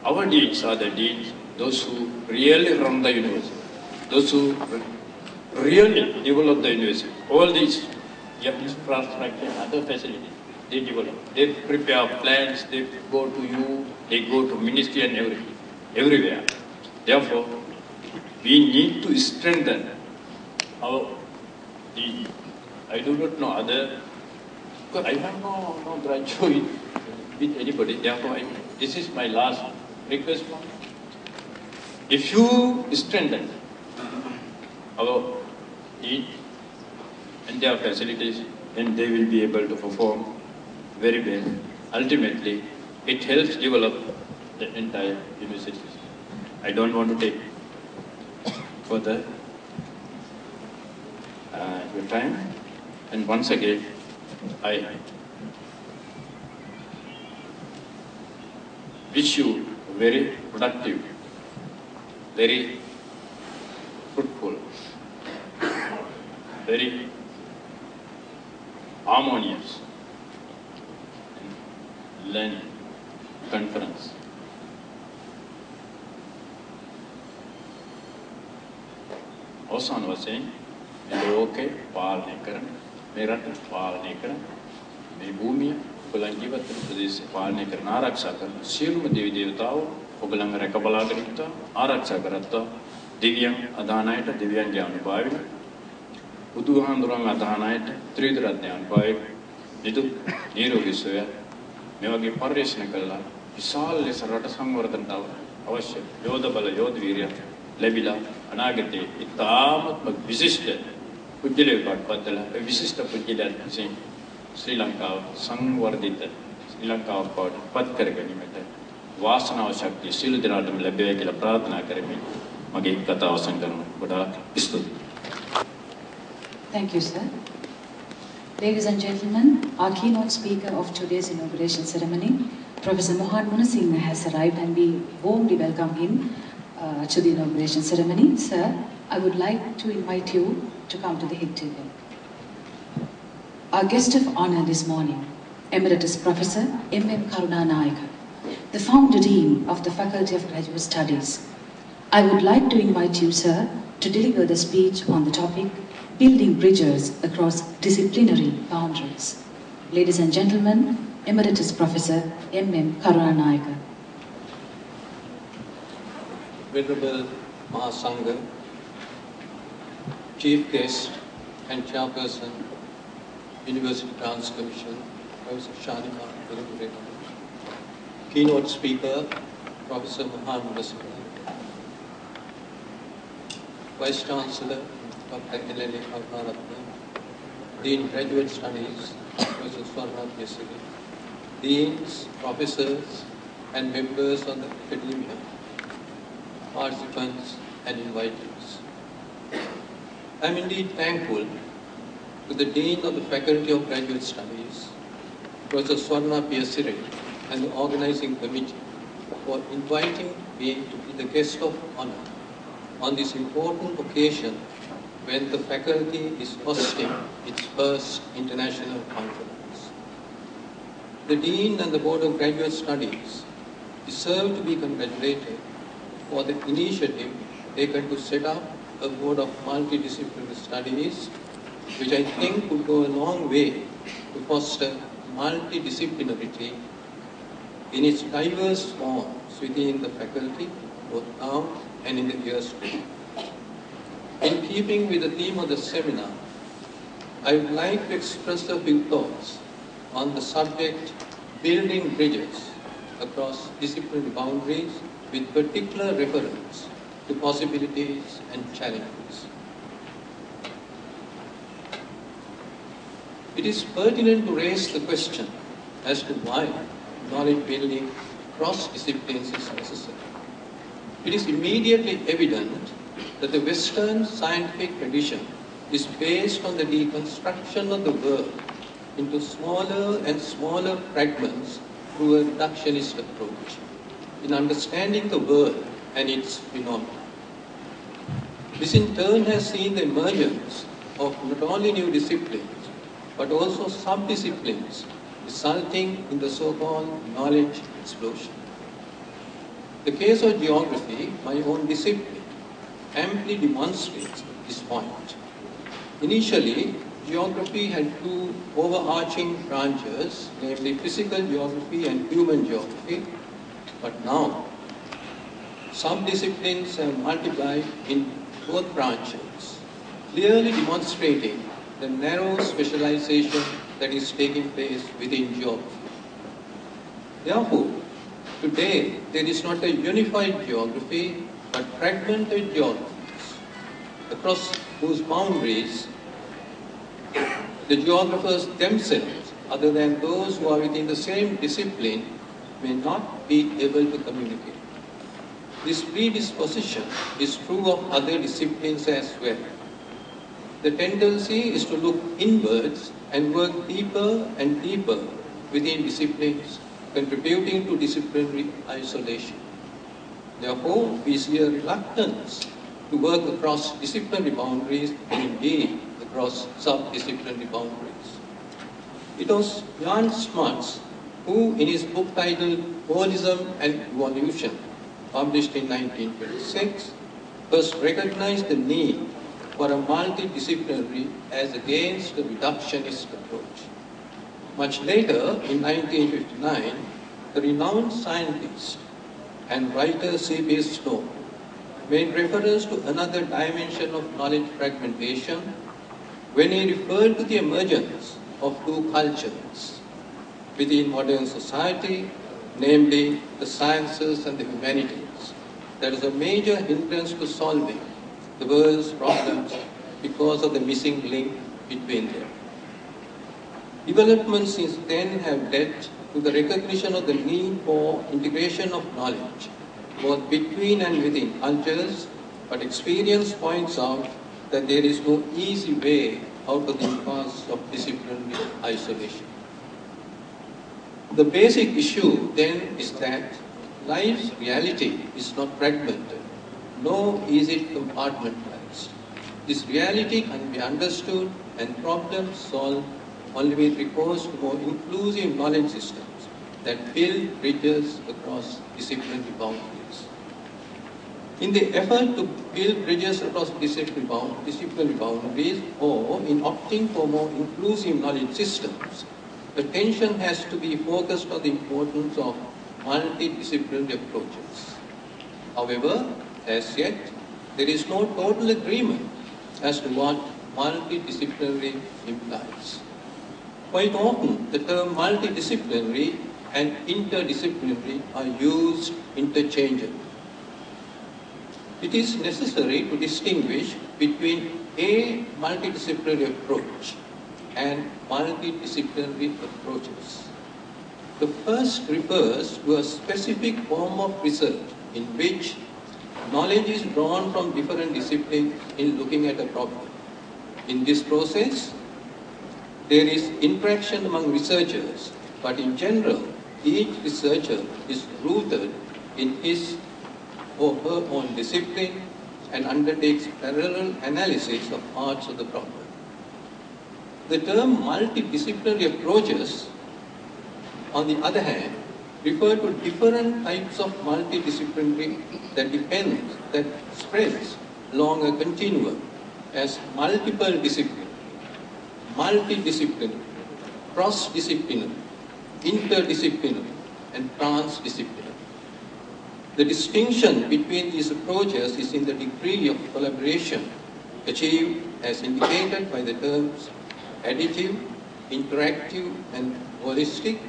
[SPEAKER 3] our deans are the deans, those who really run the university, those who really develop the university. All these infrastructure and other facilities, they develop. They prepare plans, they go to you, they go to ministry and everywhere. Therefore, we need to strengthen our deans. I do not know other, because I have no grudge with anybody. Therefore, this is my last request. If you strengthen our deans and their facilities, then they will be able to perform very well. Ultimately, it helps develop the entire university. I don't want to take further your time. And once again, I wish you a very productive, very fruitful, very harmonious learning conference. අවසාන වශයෙන් මේ ලෝකේ පාලනය කරන මේ රට පාලනය කරන මේ භූමිය ඔබලන් ජීවත් වෙන ප්‍රදේශය පාලනය කරන ආරක්ෂා කරන සියලුම දෙවි දේවතාවෝ ඔබලන් රැක බලාගෙන ඉන්නවා ආරක්ෂා කරත්තා දෙවියන් අදානයට දෙවියන්ගේ අනුභවයෙන් බුදුහාමුදුරන් අදානයට ත්‍රිවිධ රත්නය අනුභවයෙන් නිදුක් නිරෝගී සුවය මේ වගේ පරිශ්‍රණය කළා විශාල ලෙස රට සංවර්ධනයට අවශ්‍ය යෝධ බල යෝධ වීරිය ලැබිලා අනාගතයේ ඉතාමත්ම විශිෂ්ට පුජ්‍යලයකට පත්වලා විශිෂ්ට පුජ්‍යලයන් විසින් ශ්‍රී ලංකාව සංවර්ධිත ශ්‍රී ලංකාව බවට පත් කර ගැනීමට වාසනාව ශක්තිය සියලු දෙනාටම ලැබේවා කියලා ප්‍රාර්ථනා කරමින් මගේ කතාව අවසන් කරනවා. ගොඩාක් ස්තුතියි.
[SPEAKER 1] Thank you, sir. Ladies and gentlemen, our keynote speaker of today's inauguration ceremony, Professor Mohan Munasinghe, has arrived and we warmly welcome him to the inauguration ceremony. Sir, I would like to invite you to come to the head table. Our guest of honor this morning, Emeritus Professor M.M. Karunanayaka, the founder dean of the Faculty of Graduate Studies. I would like to invite you, sir, to deliver the speech on the topic, Building Bridges Across Disciplinary Boundaries. Ladies and gentlemen, Emeritus Professor M.M. Karunanayaka.
[SPEAKER 4] Venerable Mahasangha, Chief Guest and Chairperson, University Grants Commission, Professor Shanika Venukuretu, Keynote Speaker, Professor Mohan Munasinghe, Vice Chancellor, Dr. L.L.A. Karunaratne, Dean Graduate Studies, Professor Swarna Pyasiri, Deans, Professors, and members of the academia, participants and invitees. I am indeed thankful to the Dean of the Faculty of Graduate Studies, Professor Swarna Pyasiri, and the organizing committee for inviting me to be the guest of honor on this important occasion when the faculty is hosting its first international conference. The Dean and the Board of Graduate Studies deserve to be congratulated for the initiative taken to set up a board of multidisciplinary studies, which I think would go a long way to foster multidisciplinarity in its diverse forms within the faculty, both now and in the years to come. In keeping with the theme of the seminar, I would like to express a few thoughts on the subject, building bridges across disciplinary boundaries, with particular reference to possibilities and challenges. It is pertinent to raise the question as to why knowledge building across disciplines is necessary. It is immediately evident that the Western scientific tradition is based on the deconstruction of the world into smaller and smaller fragments through a reductionist approach in understanding the world and its phenomena. This in turn has seen the emergence of not only new disciplines, but also sub-disciplines, resulting in the so-called knowledge explosion. The case of geography, my own discipline, amply demonstrates this point. Initially, geography had two overarching branches, namely physical geography and human geography, but now sub-disciplines have multiplied in both branches, clearly demonstrating the narrow specialization that is taking place within geography. Therefore, today there is not a unified geography, but fragmented geographies, across whose boundaries the geographers themselves, other than those who are within the same discipline, may not be able to communicate. This predisposition is true of other disciplines as well. The tendency is to look inwards and work deeper and deeper within disciplines, contributing to disciplinary isolation. Therefore, we see a reluctance to work across disciplinary boundaries and indeed across sub-disciplinary boundaries. It was Jan Smuts who, in his book titled Holism and Evolution, published in 1926, first recognized the need for a multidisciplinary as against the reductionist approach. Much later, in 1959, the renowned scientist and writer C.B.S. Snow made reference to another dimension of knowledge fragmentation when he referred to the emergence of two cultures within modern society, namely the sciences and the humanities. That is a major hindrance to solving the world's problems because of the missing link between them. Developments since then have led to the recognition of the need for integration of knowledge, both between and within cultures, but experience points out that there is no easy way out of the impasse of disciplinary isolation. The basic issue then is that life's reality is not fragmented, nor is it compartmentalized. This reality can be understood and problems solved only with recourse to more inclusive knowledge systems that build bridges across disciplinary boundaries. In the effort to build bridges across disciplinary boundaries, or in opting for more inclusive knowledge systems, attention has to be focused on the importance of multidisciplinary approaches. However, as yet, there is no total agreement as to what multidisciplinary implies. Quite often, the term multidisciplinary and interdisciplinary are used interchangeably. It is necessary to distinguish between a multidisciplinary approach and multidisciplinary approaches. The first refers to a specific form of research in which knowledge is drawn from different disciplines in looking at a problem. In this process, there is interaction among researchers, but in general, each researcher is rooted in his or her own discipline and undertakes parallel analysis of parts of the problem. The term multidisciplinary approaches, on the other hand, refer to different types of multidisciplinary that spreads along a continuum as multiple disciplinary, multidisciplinary, cross-disciplinary, interdisciplinary, and transdisciplinary. The distinction between these approaches is in the degree of collaboration achieved as indicated by the terms additive, interactive, and holistic,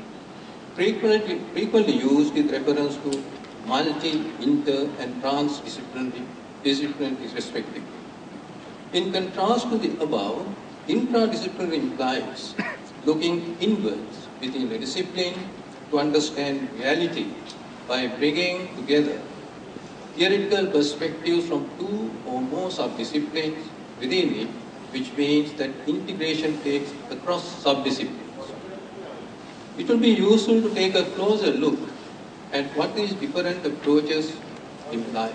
[SPEAKER 4] frequently used with reference to multi, inter, and transdisciplinary disciplines respectively. In contrast to the above, intradisciplinary implies looking inwards within a discipline to understand reality by bringing together theoretical perspectives from two or more subdisciplines within it, which means that integration takes across subdisciplines. It will be useful to take a closer look at what these different approaches imply.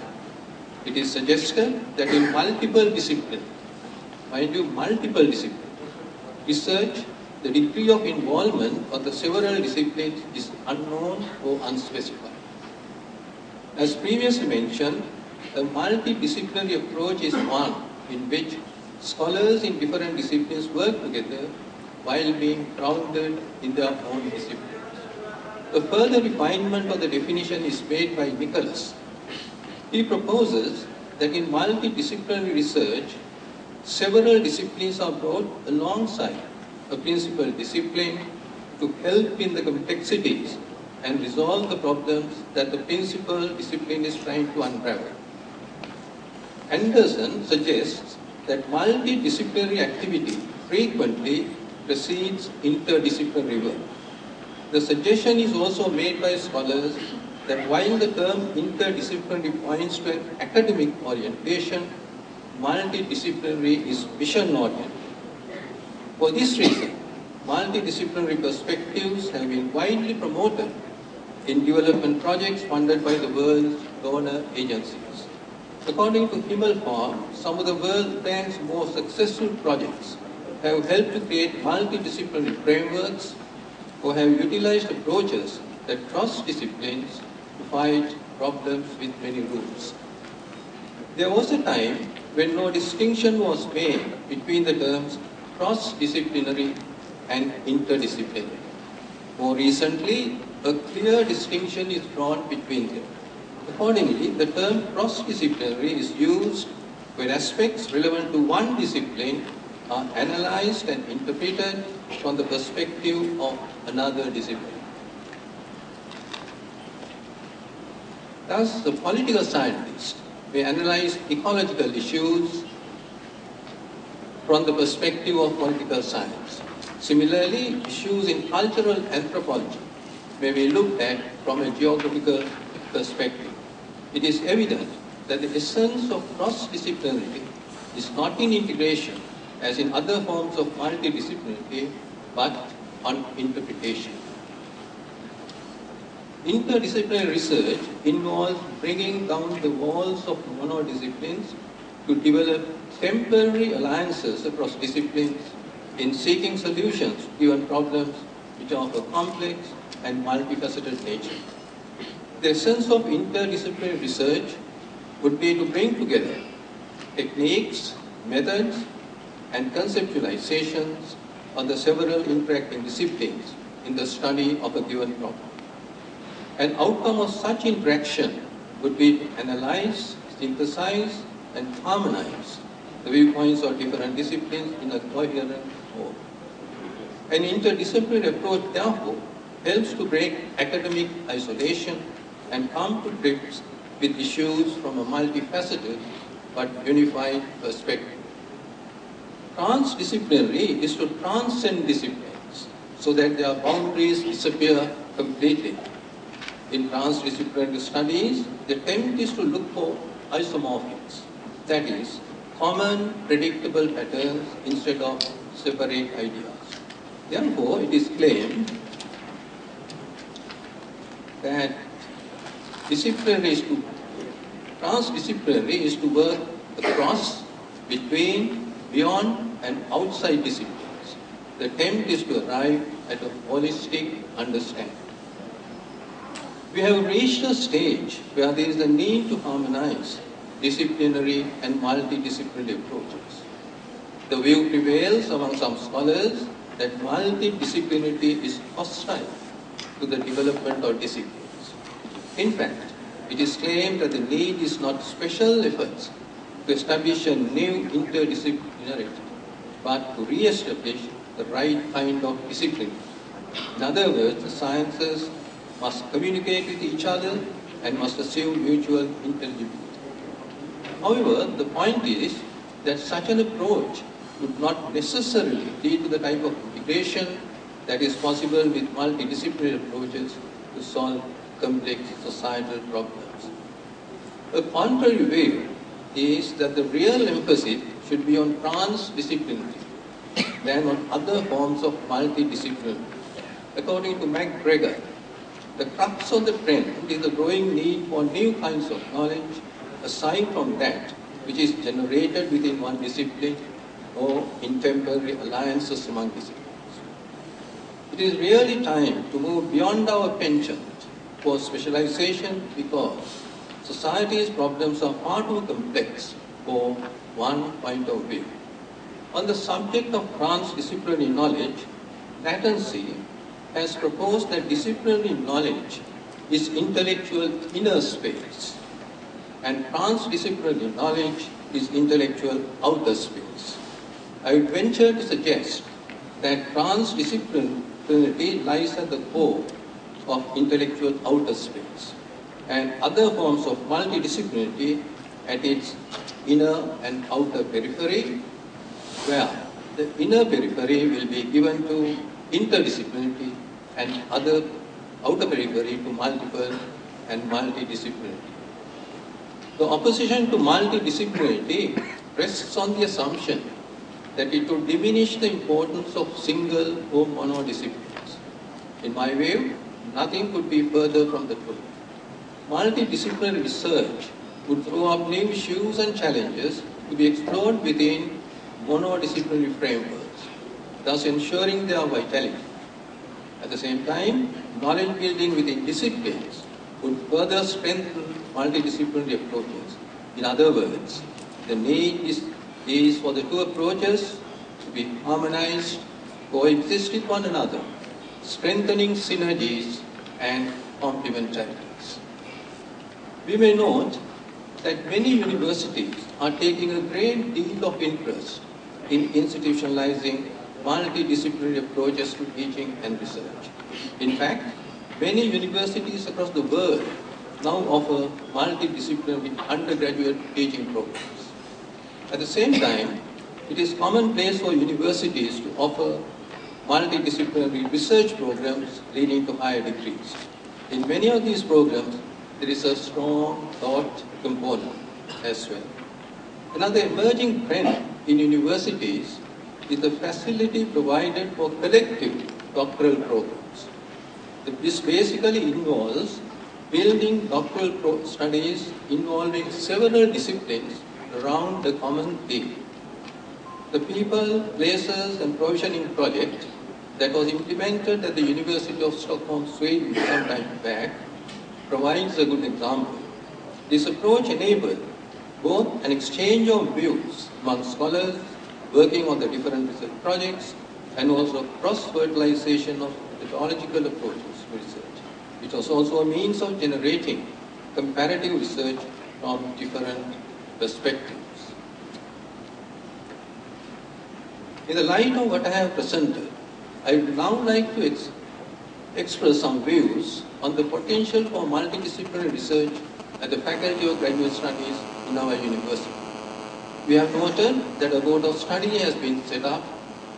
[SPEAKER 4] It is suggested that in multiple disciplines, research, the degree of involvement of the several disciplines is unknown or unspecified. As previously mentioned, a multidisciplinary approach is one in which scholars in different disciplines work together while being grounded in their own disciplines. A further refinement of the definition is made by Nicholas. He proposes that in multidisciplinary research, several disciplines are brought alongside a principal discipline to help in the complexities and resolve the problems that the principal discipline is trying to unravel. Anderson suggests that multidisciplinary activity frequently precedes interdisciplinary work. The suggestion is also made by scholars that while the term interdisciplinary points to an academic orientation, multidisciplinary is mission-oriented. For this reason, multidisciplinary perspectives have been widely promoted in development projects funded by the world's donor agencies. According to Himmelfarb, some of the World Bank's most successful projects have helped to create multidisciplinary frameworks or have utilized approaches that cross disciplines to fight problems with many roots. There was a time when no distinction was made between the terms cross-disciplinary and interdisciplinary. More recently, a clear distinction is drawn between them. Accordingly, the term cross-disciplinary is used when aspects relevant to one discipline are analyzed and interpreted from the perspective of another discipline. Thus, the political scientist may analyze ecological issues from the perspective of political science. Similarly, issues in cultural anthropology may be looked at from a geographical perspective. It is evident that the essence of cross-disciplinarity is not in integration, as in other forms of multidisciplinarity, but on interpretation. Interdisciplinary research involves bringing down the walls of monodisciplines to develop temporary alliances across disciplines in seeking solutions to given problems which are of a complex and multifaceted nature. The essence of interdisciplinary research would be to bring together techniques, methods, and conceptualizations of the several interacting disciplines in the study of a given problem. An outcome of such interaction would be to analyze, synthesize, and harmonize the viewpoints of different disciplines in a coherent whole. An interdisciplinary approach, therefore, helps to break academic isolation and come to grips with issues from a multifaceted but unified perspective. Transdisciplinary is to transcend disciplines so that their boundaries disappear completely. In transdisciplinary studies, the attempt is to look for isomorphics, that is, common predictable patterns instead of separate ideas. Therefore, it is claimed that transdisciplinary is to work across, between, beyond, and outside disciplines. The attempt is to arrive at a holistic understanding. We have reached a stage where there is a need to harmonize disciplinary and multidisciplinary approaches. The view prevails among some scholars that multidisciplinarity is hostile to the development of disciplines. In fact, it is claimed that the need is not special efforts to establish a new interdisciplinarity, but to re-establish the right kind of discipline. In other words, the sciences must communicate with each other and must assume mutual intelligibility. However, the point is that such an approach would not necessarily lead to the type of integration that is possible with multidisciplinary approaches to solve complex societal problems. A contrary view is that the real emphasis should be on transdisciplinarity than on other forms of multidisciplinarity. According to McGregor, the crux of the trend is the growing need for new kinds of knowledge aside from that which is generated within one discipline or in temporary alliances among disciplines. It is really time to move beyond our penchant for specialization because society's problems are far too complex for one point of view. On the subject of transdisciplinary knowledge, Latency has proposed that disciplinary knowledge is intellectual inner space and transdisciplinary knowledge is intellectual outer space. I would venture to suggest that transdisciplinarity lies at the core of intellectual outer space and other forms of multidisciplinarity at its inner and outer periphery, where the inner periphery will be given to interdisciplinarity and other outer periphery to multiple and multidisciplinarity. The opposition to multidisciplinarity rests on the assumption that it would diminish the importance of single or monodisciplines. In my view, nothing could be further from the truth. Multidisciplinary research would throw up new issues and challenges to be explored within monodisciplinary frameworks, thus ensuring their vitality. At the same time, knowledge building within disciplines would further strengthen multidisciplinary approaches. In other words, the need is for the two approaches to be harmonized, coexist with one another, strengthening synergies and complementarities. We may note that many universities are taking a great deal of interest in institutionalizing multidisciplinary approaches to teaching and research. In fact, many universities across the world now offer multidisciplinary undergraduate teaching programs. At the same time, It is commonplace for universities to offer multidisciplinary research programs leading to higher degrees. In many of these programs, there is a strong thought component as well. Another emerging trend in universities is the facility provided for collective doctoral programs. This basically involves building doctoral studies involving several disciplines around a common theme. The People, Places and Provisioning project that was implemented at the University of Stockholm, Sweden some time back provides a good example. This approach enabled both an exchange of views among scholars working on the different research projects and also cross-fertilization of methodological approaches to research. It was also a means of generating comparative research from different perspectives. In the light of what I have presented, I would now like to express some views on the potential for multidisciplinary research at the Faculty of Graduate Studies in our university. We have noted that a board of study has been set up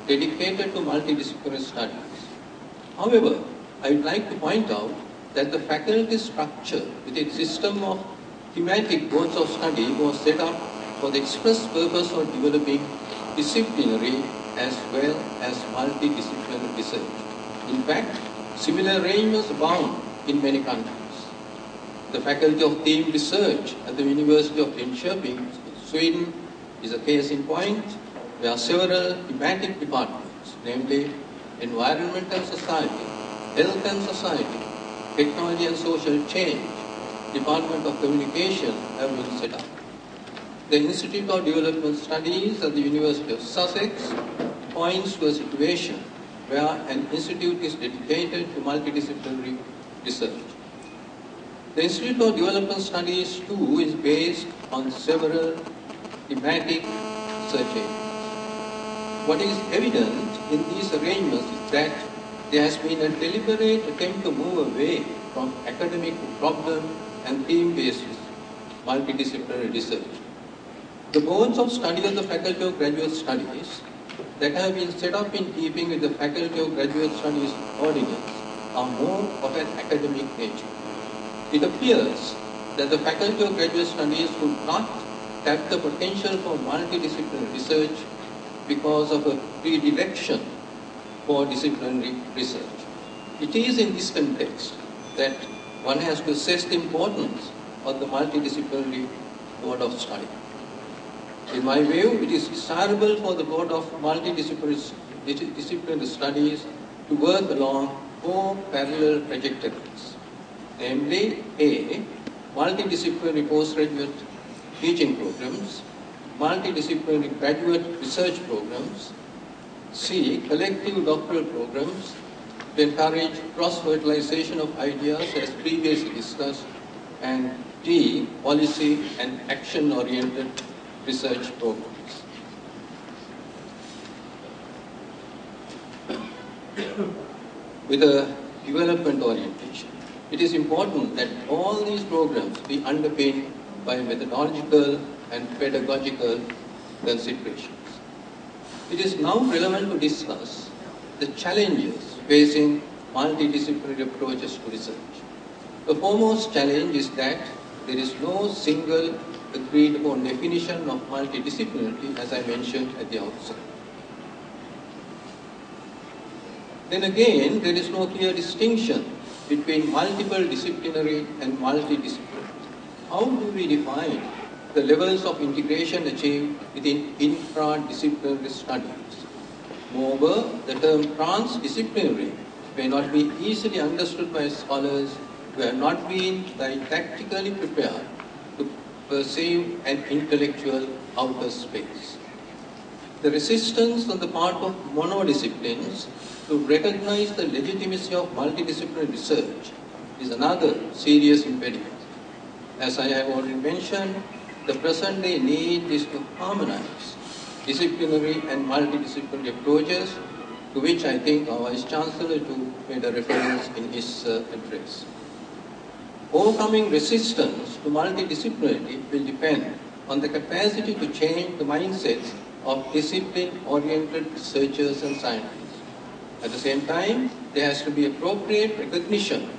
[SPEAKER 4] dedicated to multidisciplinary studies. However, I would like to point out that the faculty structure with its system of thematic boards of study was set up for the express purpose of developing disciplinary as well as multidisciplinary research. In fact, similar arrangements abound in many countries. The Faculty of Theme Research at the University of Linköping, Sweden, is a case in point where several thematic departments, namely Environmental Society, Health and Society, Technology and Social Change, Department of Communication have been set up. The Institute of Development Studies at the University of Sussex points to a situation where an institute is dedicated to multidisciplinary research. The Institute of Development Studies too is based on several thematic research areas. What is evident in these arrangements is that there has been a deliberate attempt to move away from academic problem and theme-based multidisciplinary research. The boards of study of the Faculty of Graduate Studies that have been set up in keeping with the Faculty of Graduate Studies ordinance are more of an academic nature. It appears that the Faculty of Graduate Studies would not tap the potential for multidisciplinary research because of a predilection for disciplinary research. It is in this context that one has to assess the importance of the multidisciplinary board of study. In my view, it is desirable for the board of multidisciplinary studies to work along 4 parallel trajectories, namely A, multidisciplinary postgraduate teaching programs, multidisciplinary graduate research programs, C, collective doctoral programs to encourage cross-fertilization of ideas as previously discussed, and D, policy and action-oriented research programs. With a development orientation, it is important that all these programs be underpinned by methodological and pedagogical considerations. It is now relevant to discuss the challenges facing multidisciplinary approaches to research. The foremost challenge is that there is no single agreed upon definition of multidisciplinary, as I mentioned at the outset. Then again, there is no clear distinction between multiple disciplinary and multidisciplinary. How do we define the levels of integration achieved within infra-disciplinary studies? Moreover, the term transdisciplinary may not be easily understood by scholars who have not been didactically prepared to perceive an intellectual outer space. The resistance on the part of monodisciplines to recognize the legitimacy of multidisciplinary research is another serious impediment. As I have already mentioned, the present day need is to harmonize disciplinary and multidisciplinary approaches, to which I think our Vice Chancellor too made a reference in his address. Overcoming resistance to multidisciplinary will depend on the capacity to change the mindsets of discipline-oriented researchers and scientists. At the same time, there has to be appropriate recognition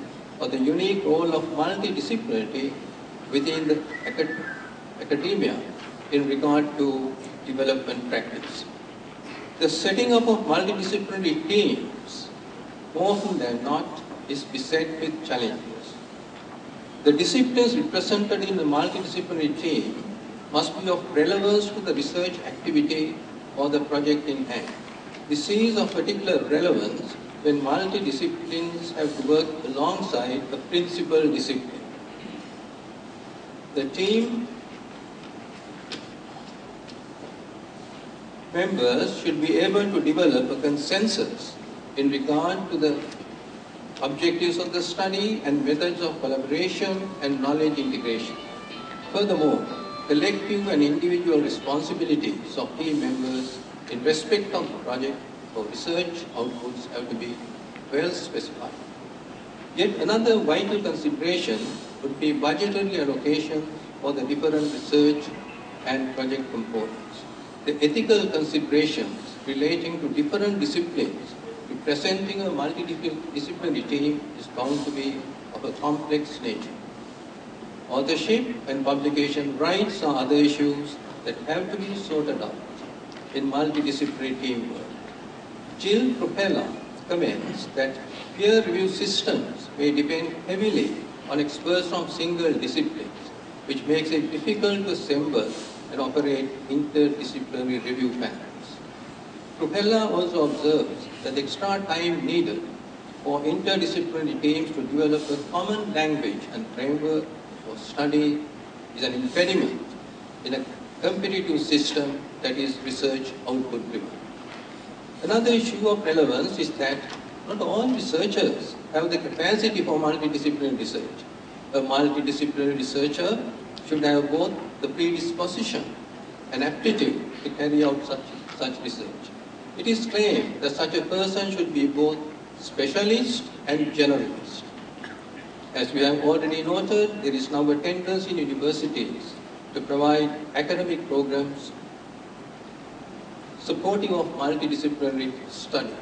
[SPEAKER 4] of the unique role of multidisciplinarity within the academia in regard to development practice. The setting up of multidisciplinary teams, more often than not, is beset with challenges. The disciplines represented in the multidisciplinary team must be of relevance to the research activity or the project in hand. This is of particular relevance when multidisciplines have to work alongside a principal discipline. The team members should be able to develop a consensus in regard to the objectives of the study and methods of collaboration and knowledge integration. Furthermore, collective and individual responsibilities of team members in respect of the project or research outputs have to be well specified. Yet another vital consideration would be budgetary allocation for the different research and project components. The ethical considerations relating to different disciplines representing a multidisciplinary team is bound to be of a complex nature. Authorship and publication rights are other issues that have to be sorted out in multidisciplinary teamwork. Jill Propeller comments that peer review systems may depend heavily on experts from single disciplines, which makes it difficult to assemble and operate interdisciplinary review panels. Propeller also observes that the extra time needed for interdisciplinary teams to develop a common language and framework for study is an impediment in a competitive system that is research output driven. Another issue of relevance is that not all researchers have the capacity for multidisciplinary research. A multidisciplinary researcher should have both the predisposition and aptitude to carry out such research. It is claimed that such a person should be both specialist and generalist. As we have already noted, there is now a tendency in universities to provide academic programs supporting of multidisciplinary study.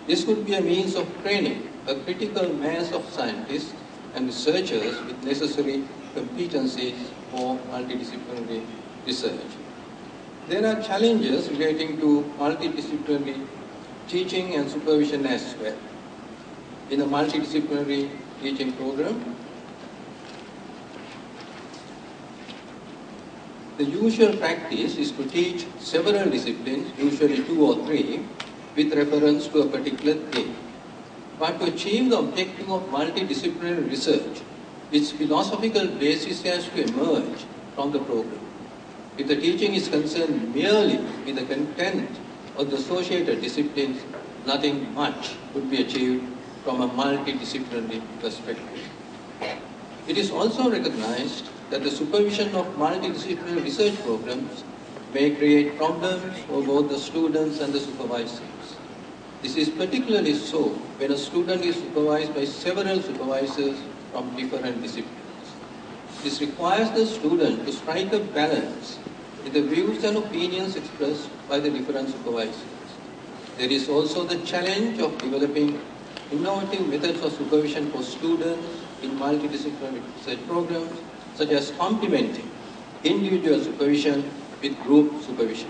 [SPEAKER 4] This would be a means of training a critical mass of scientists and researchers with necessary competencies for multidisciplinary research. There are challenges relating to multidisciplinary teaching and supervision as well. In a multidisciplinary teaching program, the usual practice is to teach several disciplines, usually 2 or 3, with reference to a particular theme. But to achieve the objective of multidisciplinary research, its philosophical basis has to emerge from the program. If the teaching is concerned merely with the content of the associated disciplines, nothing much could be achieved from a multidisciplinary perspective. It is also recognized that the supervision of multidisciplinary research programs may create problems for both the students and the supervisors. This is particularly so when a student is supervised by several supervisors from different disciplines. This requires the student to strike a balance with the views and opinions expressed by the different supervisors. There is also the challenge of developing innovative methods of supervision for students in multidisciplinary research programs, such as complementing individual supervision with group supervision.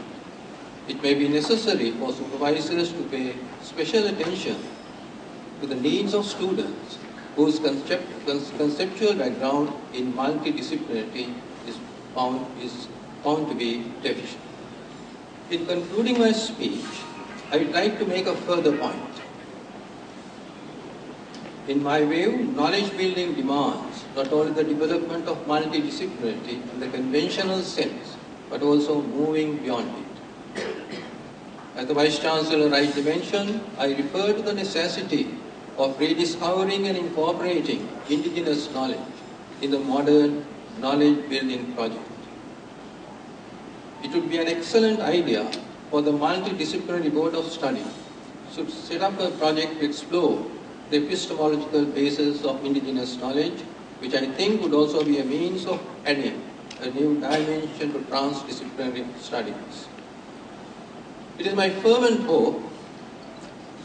[SPEAKER 4] It may be necessary for supervisors to pay special attention to the needs of students whose conceptual background in multidisciplinarity is found to be deficient. In concluding my speech, I would like to make a further point. In my view, knowledge building demands not only the development of multidisciplinarity in the conventional sense, but also moving beyond it. As the Vice Chancellor rightly mentioned, I refer to the necessity of rediscovering and incorporating indigenous knowledge in the modern knowledge building project. It would be an excellent idea for the Multidisciplinary Board of Study to set up a project to explore the epistemological basis of indigenous knowledge, which I think would also be a means of adding a new dimension to transdisciplinary studies. It is my fervent hope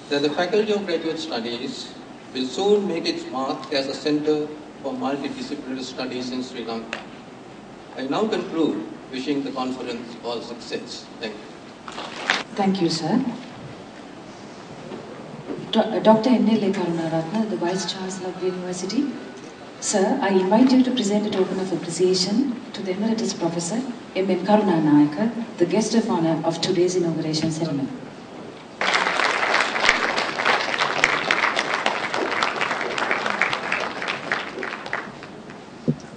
[SPEAKER 4] that the Faculty of Graduate Studies will soon make its mark as a center for multidisciplinary studies in Sri Lanka. I now conclude wishing the conference all success. Thank you.
[SPEAKER 1] Thank you, sir. Dr. N.L. Karunaratne, the Vice Chancellor of the University. Sir, I invite you to present a token of appreciation to the Emeritus Professor M.M. Karunanayaka, the guest of honor of today's inauguration ceremony.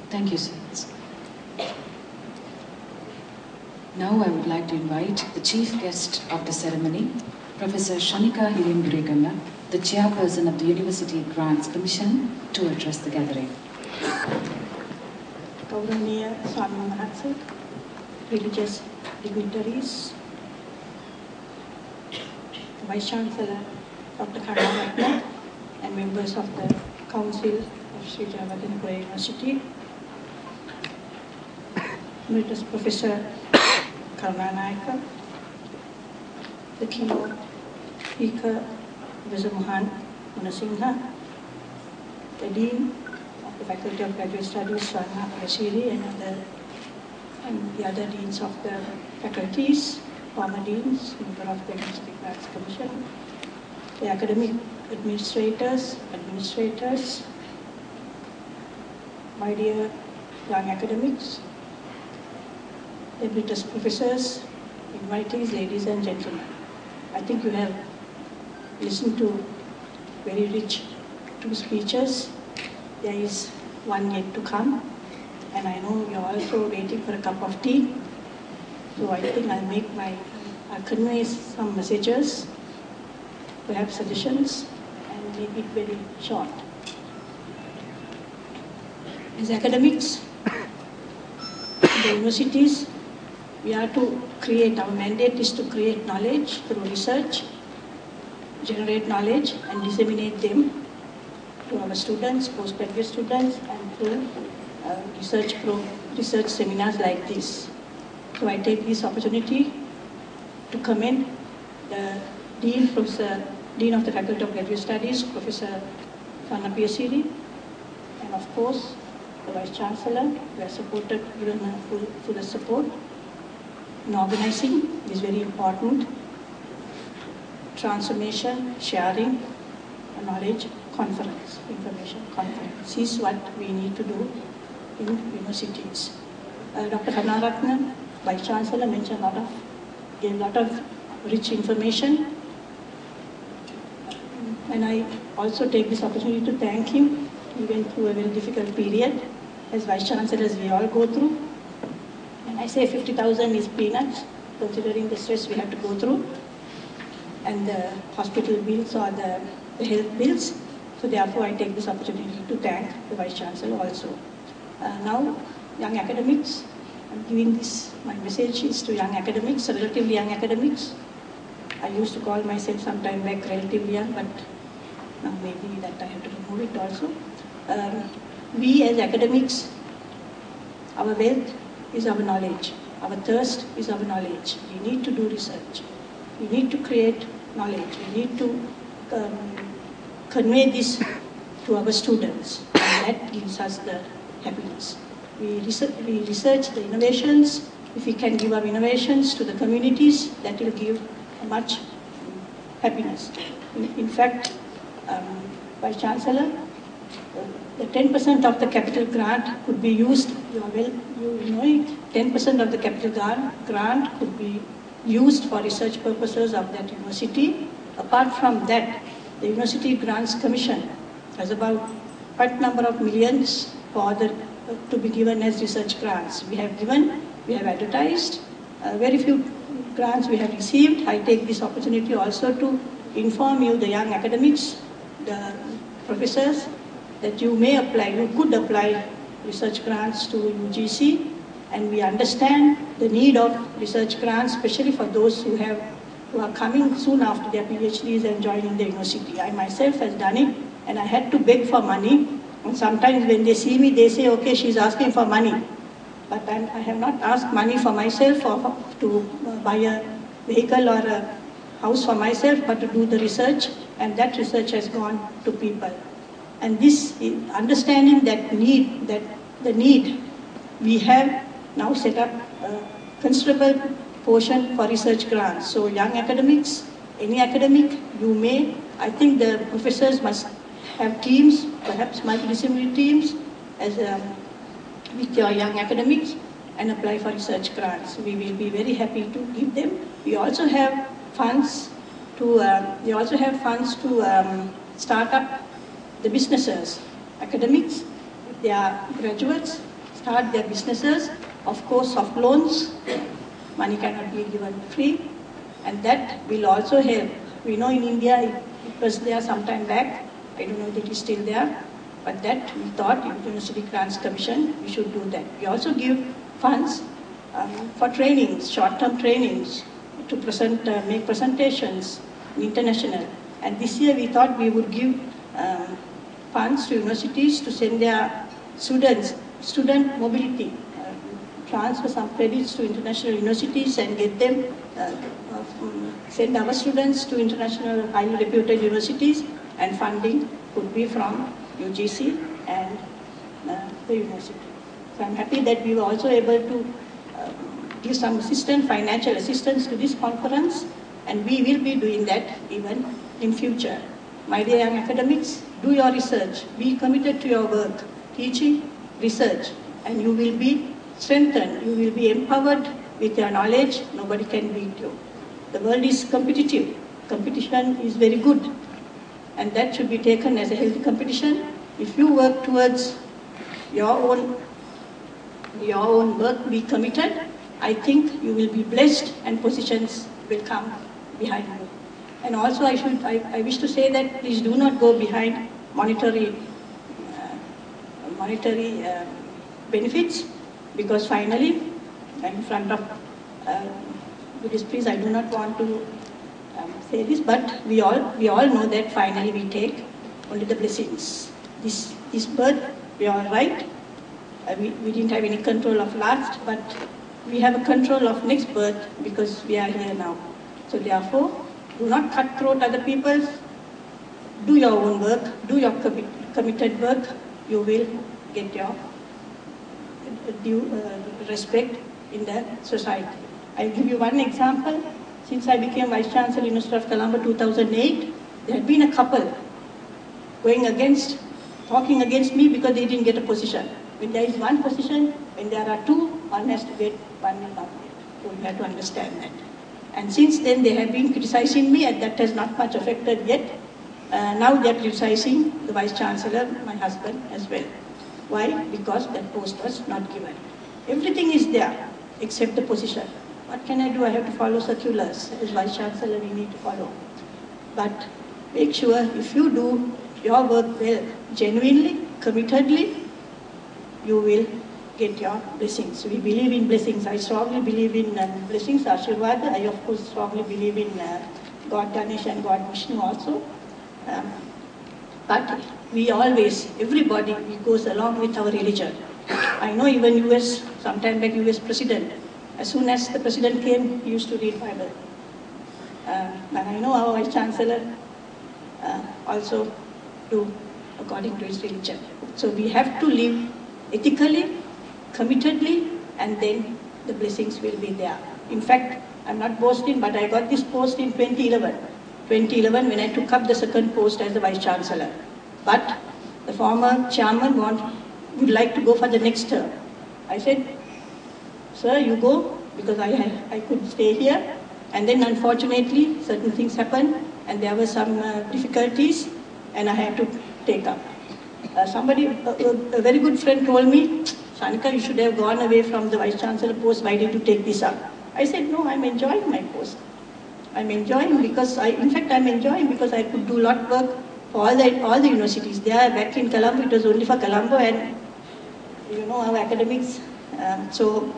[SPEAKER 1] Thank you, sir. Now I would like to invite the chief guest of the ceremony, Professor Shanika Hirimbureganna, the chairperson of the University Grants Commission, to address the gathering.
[SPEAKER 5] Gauraniya Swami Mahatsa, religious dignitaries, Vice Chancellor Dr. Karunaratne, and members of the Council of Sri Jayewardenepura University, Emeritus Professor Karunanayaka, the keynote speaker, Professor Mohan Munasinghe, the Dean of the Faculty of Graduate Studies, Swarna Prasiri, and the other deans of the faculties, former deans, member of the University Grants Commission, the academic administrators, my dear young academics, emeritus professors, invitees, ladies and gentlemen. I think you have listened to very rich two speeches. There is one yet to come, and I know you're also waiting for a cup of tea. So I think I'll convey some messages, perhaps suggestions, and make it very short. As academics, the universities, we are to create, our mandate is to create knowledge through research, generate knowledge and disseminate them to our students, postgraduate students, and through research seminars like this. So I take this opportunity to commend the Dean of the Faculty of Graduate Studies, Professor Swarna Prasiri, and of course the Vice Chancellor, who has given her full support in organizing this very important transformation, sharing, knowledge conference, information conference. This is what we need to do in universities. Dr. Karunaratne, Vice Chancellor, gave a lot of rich information. And I also take this opportunity to thank him. He went through a very difficult period, as Vice Chancellors we all go through. And I say 50,000 is peanuts, considering the stress we have to go through, and the hospital bills or the health bills. So therefore I take this opportunity to thank the Vice Chancellor also. Now, young academics, I'm giving this, my message is to young academics, relatively young academics. I used to call myself sometime back relatively young, but now maybe that I have to remove it also. We as academics, our wealth is our knowledge. Our thirst is our knowledge. We need to do research. We need to create knowledge. We need to convey this to our students, and that gives us the happiness. We research the innovations. If we can give our innovations to the communities, that will give much happiness. In fact, Vice Chancellor, the 10% of the capital grant could be used, you know it, 10% of the capital grant could be used for research purposes of that university. Apart from that, the University Grants Commission has about quite number of millions to be given as research grants. We have advertised, very few grants we have received. I take this opportunity also to inform you, the young academics, the professors, that you could apply research grants to UGC, and we understand the need of research grants, especially for those who are coming soon after their PhDs and joining the university. I myself has done it, and I had to beg for money. And sometimes when they see me, they say, okay, she's asking for money. But I have not asked money for myself or to buy a vehicle or a house for myself, but to do the research, and that research has gone to people. And this understanding that the need, we have now set up a considerable portion for research grants. So young academics, any academic, you may, I think the professors must have teams, perhaps multidisciplinary teams, as with your young academics, and apply for research grants. We will be very happy to give them. We also have funds to start up the businesses. Academics, if they are graduates, start their businesses. Of course, soft loans, money cannot be given free, and that will also help. We know in India it was there some time back. I don't know if it is still there, but that we thought in University Grants Commission we should do that. We also give funds for trainings, short-term trainings, to make presentations international. And this year we thought we would give funds to universities to send their student mobility, transfer some credits to international universities and get them, send our students to international highly reputed universities, and funding could be from UGC and the university. So I'm happy that we were also able to give some assistance, financial assistance to this conference, and we will be doing that even in future. My dear young academics, do your research, be committed to your work, teaching, research, and you will be strengthened, you will be empowered with your knowledge. Nobody can beat you. The world is competitive. Competition is very good, and that should be taken as a healthy competition. If you work towards your own work, be committed, I think you will be blessed and positions will come behind you. And also I wish to say that please do not go behind monetary benefits, because finally, in front of please, I do not want to say this, but we all know that finally we take only the blessings. This birth, we are right. We didn't have any control of last, but we have a control of next birth because we are here now. So therefore, do not cut throat other people. Do your own work. Do your committed work. You will get your due respect in the society. I'll give you one example. Since I became Vice Chancellor, University of Colombo 2008, there had been a couple talking against me because they didn't get a position. When there is one position, when there are two, one has to get, one will not get. So you have to understand that. And since then they have been criticizing me, and that has not much affected yet. Now they are criticizing the Vice Chancellor, my husband, as well. Why? Because that post was not given. Everything is there except the position. What can I do? I have to follow circulars. As Vice Chancellor, we need to follow. But make sure if you do your work well, genuinely, committedly, you will get your blessings. We believe in blessings. I strongly believe in blessings, Ashirwad. I of course strongly believe in God Ganesh and God Vishnu also. But we always, everybody, goes along with our religion. I know even US, sometime back US President, as soon as the President came, he used to read Bible. And I know our Vice Chancellor also do according to his religion. So we have to live ethically, committedly, and then the blessings will be there. In fact, I'm not boasting, but I got this post in 2011. 2011 when I took up the second post as the Vice Chancellor. But the former chairman would like to go for the next term. I said, sir, you go, because I could stay here. And then unfortunately, certain things happened, and there were some difficulties, and I had to take up. A very good friend told me, Shanika, you should have gone away from the Vice Chancellor post. Why did you take this up? I said, no, I'm enjoying my post. I'm enjoying because I'm enjoying because I could do a lot of work for all the universities. There, back in Colombo, it was only for Colombo and, you know, our academics. So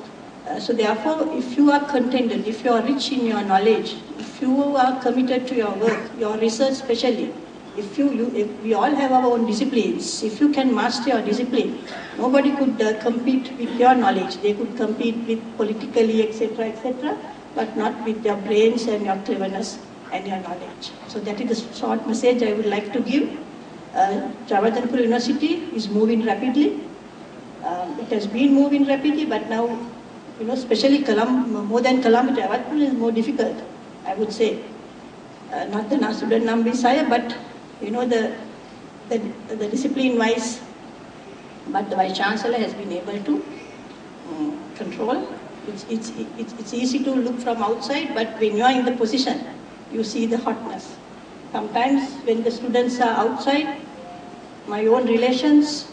[SPEAKER 5] therefore, if you are contented, if you are rich in your knowledge, if you are committed to your work, your research especially, if we all have our own disciplines, if you can master your discipline, nobody could compete with your knowledge. They could compete with politically, etc., etc. but not with your brains and your cleverness and your knowledge. So that is the short message I would like to give. Jayewardenepura University is moving rapidly. It has been moving rapidly, but now, especially more than Colombo, Jayewardenepura is more difficult, I would say. Not the student number is higher, but the discipline-wise, but the Vice Chancellor has been able to control. It's easy to look from outside, but when you are in the position, you see the hotness. Sometimes when the students are outside, my own relations,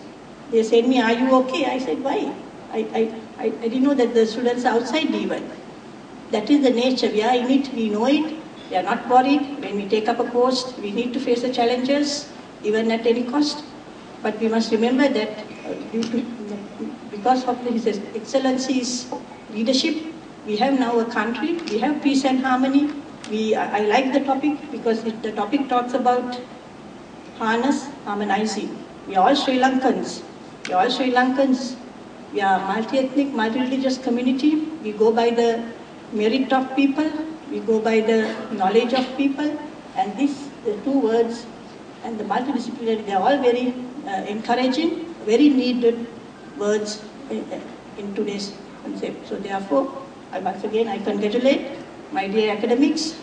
[SPEAKER 5] they said me, "Are you okay?" I said, "Why? I didn't know that the students are outside even." That is the nature. We are in it, we know it. We are not worried. When we take up a post, we need to face the challenges, even at any cost. But we must remember that because of His Excellency's leadership, we have now a country, we have peace and harmony. I like the topic because the topic talks about harmonizing. We are all Sri Lankans. We are all Sri Lankans. We are a multi-ethnic, multi-religious community. We go by the merit of people. We go by the knowledge of people. And the two words and the multidisciplinary, they are all very encouraging, very needed words in today's concept. So therefore, once again, I congratulate my dear academics.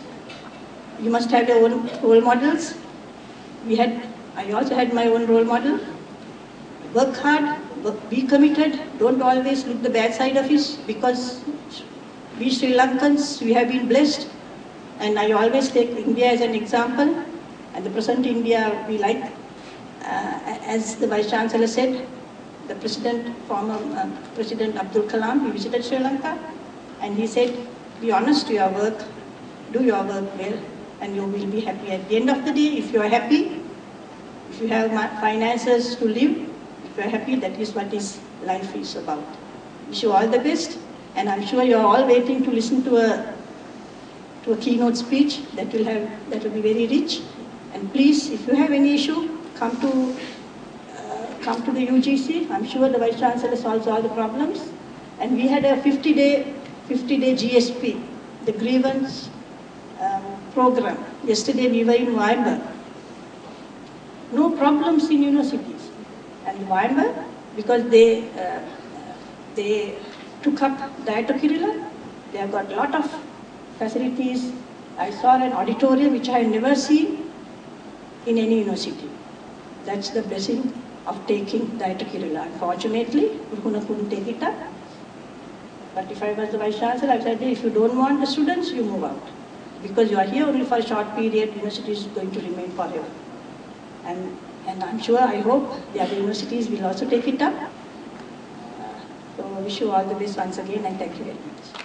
[SPEAKER 5] You must have your own role models. I also had my own role model. Work hard, be committed, don't always look the bad side of it, because we Sri Lankans, we have been blessed, and I always take India as an example, and the present India we like, as the Vice Chancellor said, the former President Abdul Kalam, he visited Sri Lanka, and he said, be honest to your work, do your work well, and you will be happy. At the end of the day, if you are happy, if you have finances to live, if you are happy, that is what life is about. Wish you all the best, and I'm sure you are all waiting to listen to a keynote speech that will be very rich. And please, if you have any issue, come to the UGC. I'm sure the Vice Chancellor solves all the problems. And we had a 50-day GSP, the grievance program. Yesterday we were in Wimber. No problems in universities. And Wimber, because they took up Diet Curricula, they have got a lot of facilities. I saw an auditorium which I had never seen in any university. That's the blessing of taking Diet Curricula. Unfortunately, Urhuna couldn't take it up. But if I was the Vice Chancellor, I would say, if you don't want the students, you move out. Because you are here only for a short period, university is going to remain forever. And I'm sure, I hope, the other universities will also take it up. So I wish you all the best once again, and thank you very much.